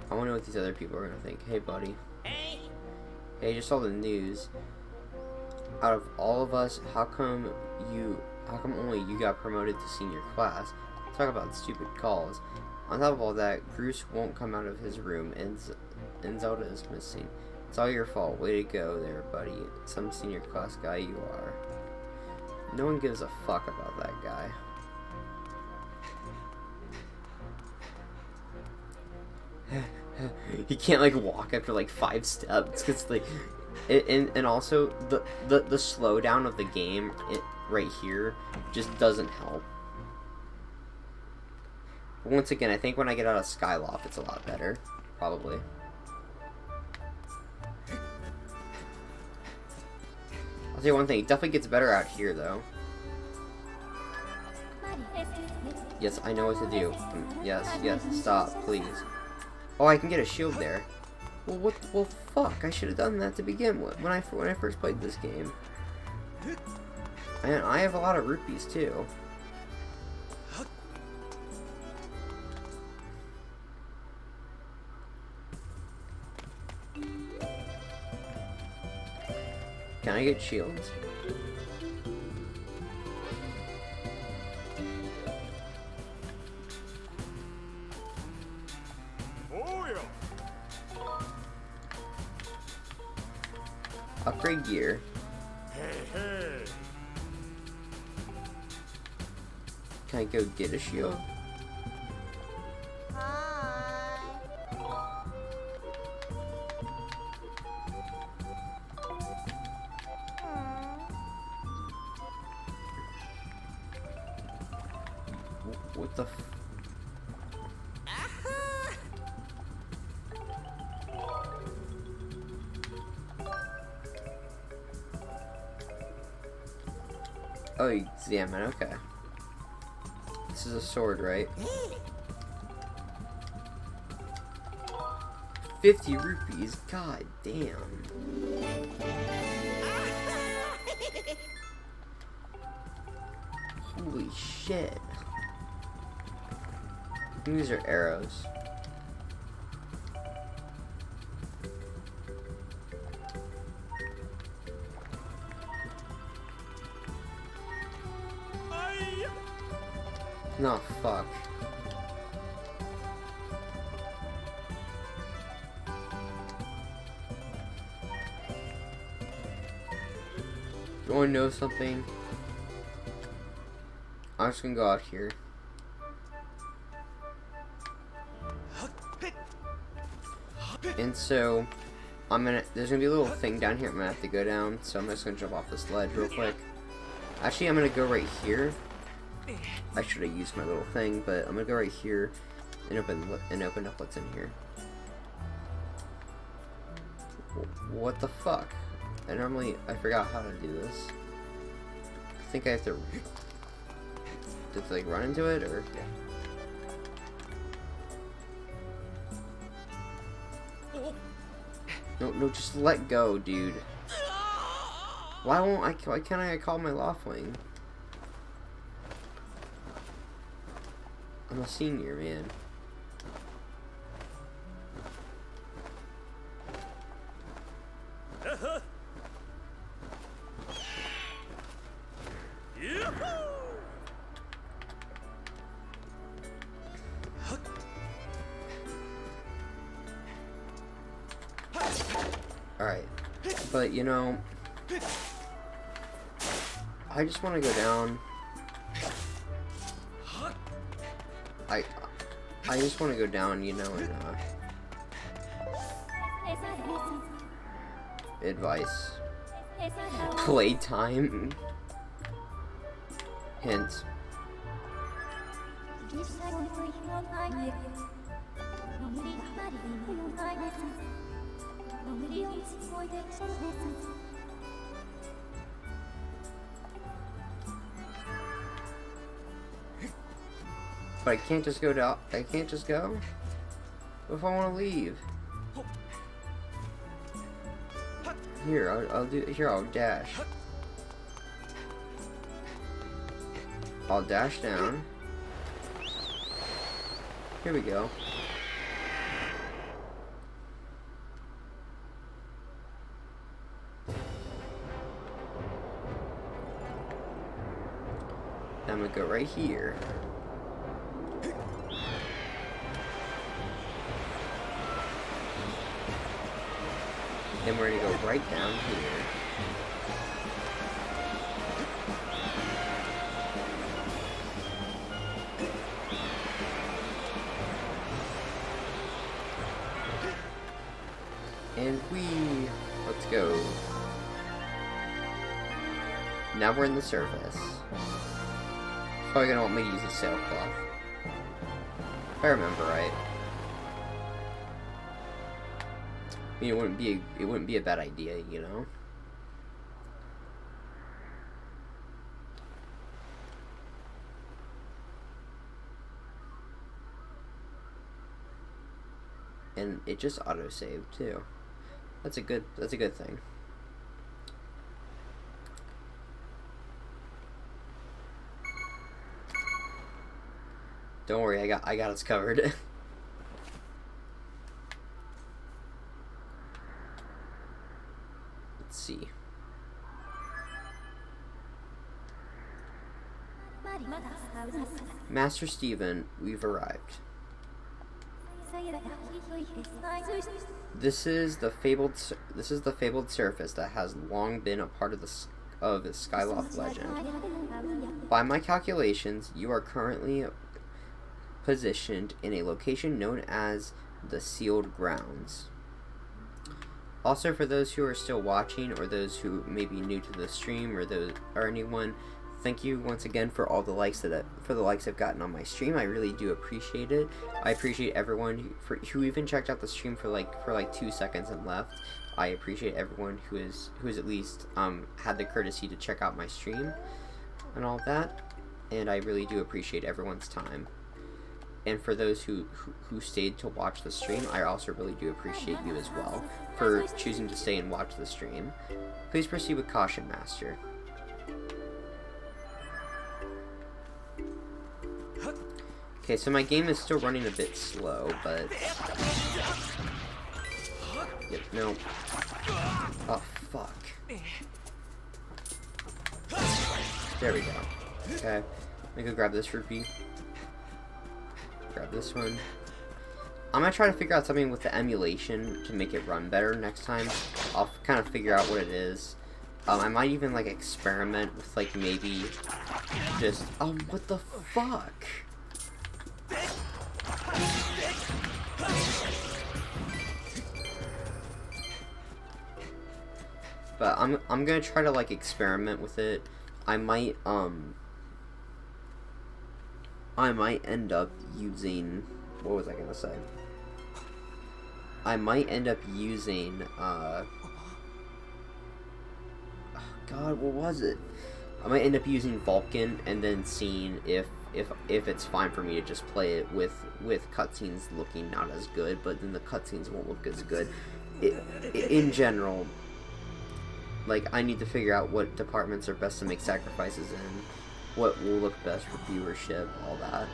I wonder what these other people are gonna think. Hey, buddy. Hey, just saw the news. Out of all of us, how come only you got promoted to senior class? Talk about stupid calls. On top of all that, Bruce won't come out of his room, and Zelda is missing. It's all your fault. Way to go there, buddy. Some senior class guy you are. No one gives a fuck about that guy. He can't like walk after like 5 steps because like, and also the slowdown of the game right here just doesn't help. But once again, I think when I get out of Skyloft, it's a lot better, probably. I'll tell you one thing, it definitely gets better out here though. Yes, I know what to do. Yes, stop, please. Oh, I can get a shield there. Well, well, fuck! I should have done that to begin with when I first played this game. And I have a lot of rupees too. Can I get shields? Upgrade gear. Hey. Can I go get a shield? What the f... Oh, examine, okay. This is a sword, right? 50 rupees, god damn. Holy shit. I think these are arrows. No, fuck. You wanna know something? I'm just gonna go out here. And so, there's gonna be a little thing down here I'm gonna have to go down, so I'm just gonna jump off this ledge real quick. Actually, I'm gonna go right here. I should have used my little thing, but I'm gonna go right here and open up what's in here. What the fuck? I forgot how to do this. I think I have to like run into it, or no, just let go, dude. Why can't I call my Loftwing? I'm a senior, man. Alright. But, you know, I just want to go down. I just want to go down, you know, and advice. Playtime. Hint. But I can't just go down. I can't just go? What if I want to leave? Here, I'll dash. I'll dash down. Here we go. I'm gonna go right here. Then we're gonna go right down here. And let's go. Now we're in the surface. Probably gonna want me to use a sailcloth. If I remember right. I mean, it wouldn't be a bad idea, you know? And it just auto-saved too. That's a good thing. Don't worry, I got us covered. Let's see. Master Stephen, we've arrived. This is the fabled surface that has long been a part of the Skyloft legend. By my calculations, you are currently positioned in a location known as the Sealed Grounds. Also, for those who are still watching, or those who may be new to the stream, or anyone, thank you once again for all the likes I've gotten on my stream. I really do appreciate it. I appreciate everyone who even checked out the stream for like 2 seconds and left. I appreciate everyone who has at least had the courtesy to check out my stream and all that. And I really do appreciate everyone's time. And for those who stayed to watch the stream, I also really do appreciate you as well for choosing to stay and watch the stream. Please proceed with caution, Master. Okay, so my game is still running a bit slow, but... Yep, no. Oh, fuck. There we go. Okay, let me go grab this rupee. Grab this one. I'm gonna try to figure out something with the emulation to make it run better next time. I'll kind of figure out what it is. I might even, like, experiment with, like, maybe just... what the fuck? But I'm gonna try to, like, experiment with it. I might end up using... What was I gonna say? I might end up using, God, what was it? I might end up using Vulcan and then seeing if it's fine for me to just play it with cutscenes looking not as good, but then the cutscenes won't look as good. In general, like, I need to figure out what departments are best to make sacrifices in, what will look best for viewership, all that.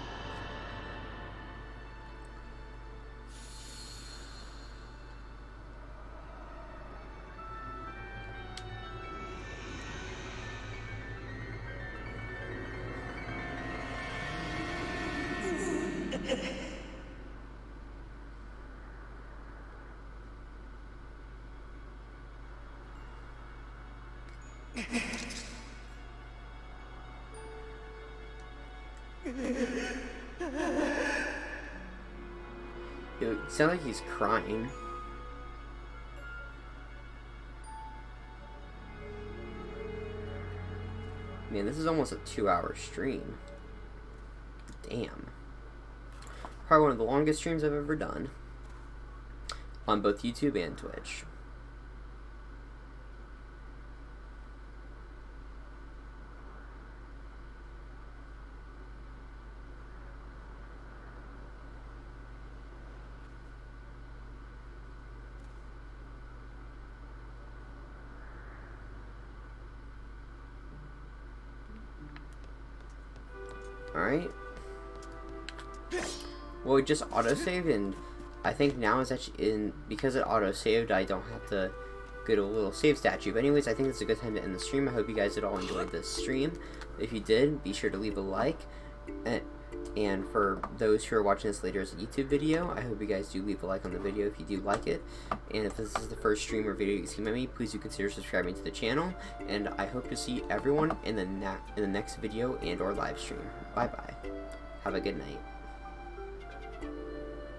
It sounds like he's crying. Man, this is almost a 2-hour stream. Damn. Probably one of the longest streams I've ever done. On both YouTube and Twitch. Alright. Well, it just autosaved, and I think now is actually because it autosaved, I don't have to go to a little save statue. But anyways, I think it's a good time to end the stream. I hope you guys did all enjoy this stream. If you did, be sure to leave a like. And And for those who are watching this later as a YouTube video, I hope you guys do leave a like on the video if you do like it. And if this is the first stream or video you've seen by me, please do consider subscribing to the channel. And I hope to see everyone in the next video and or live stream. Bye bye. Have a good night.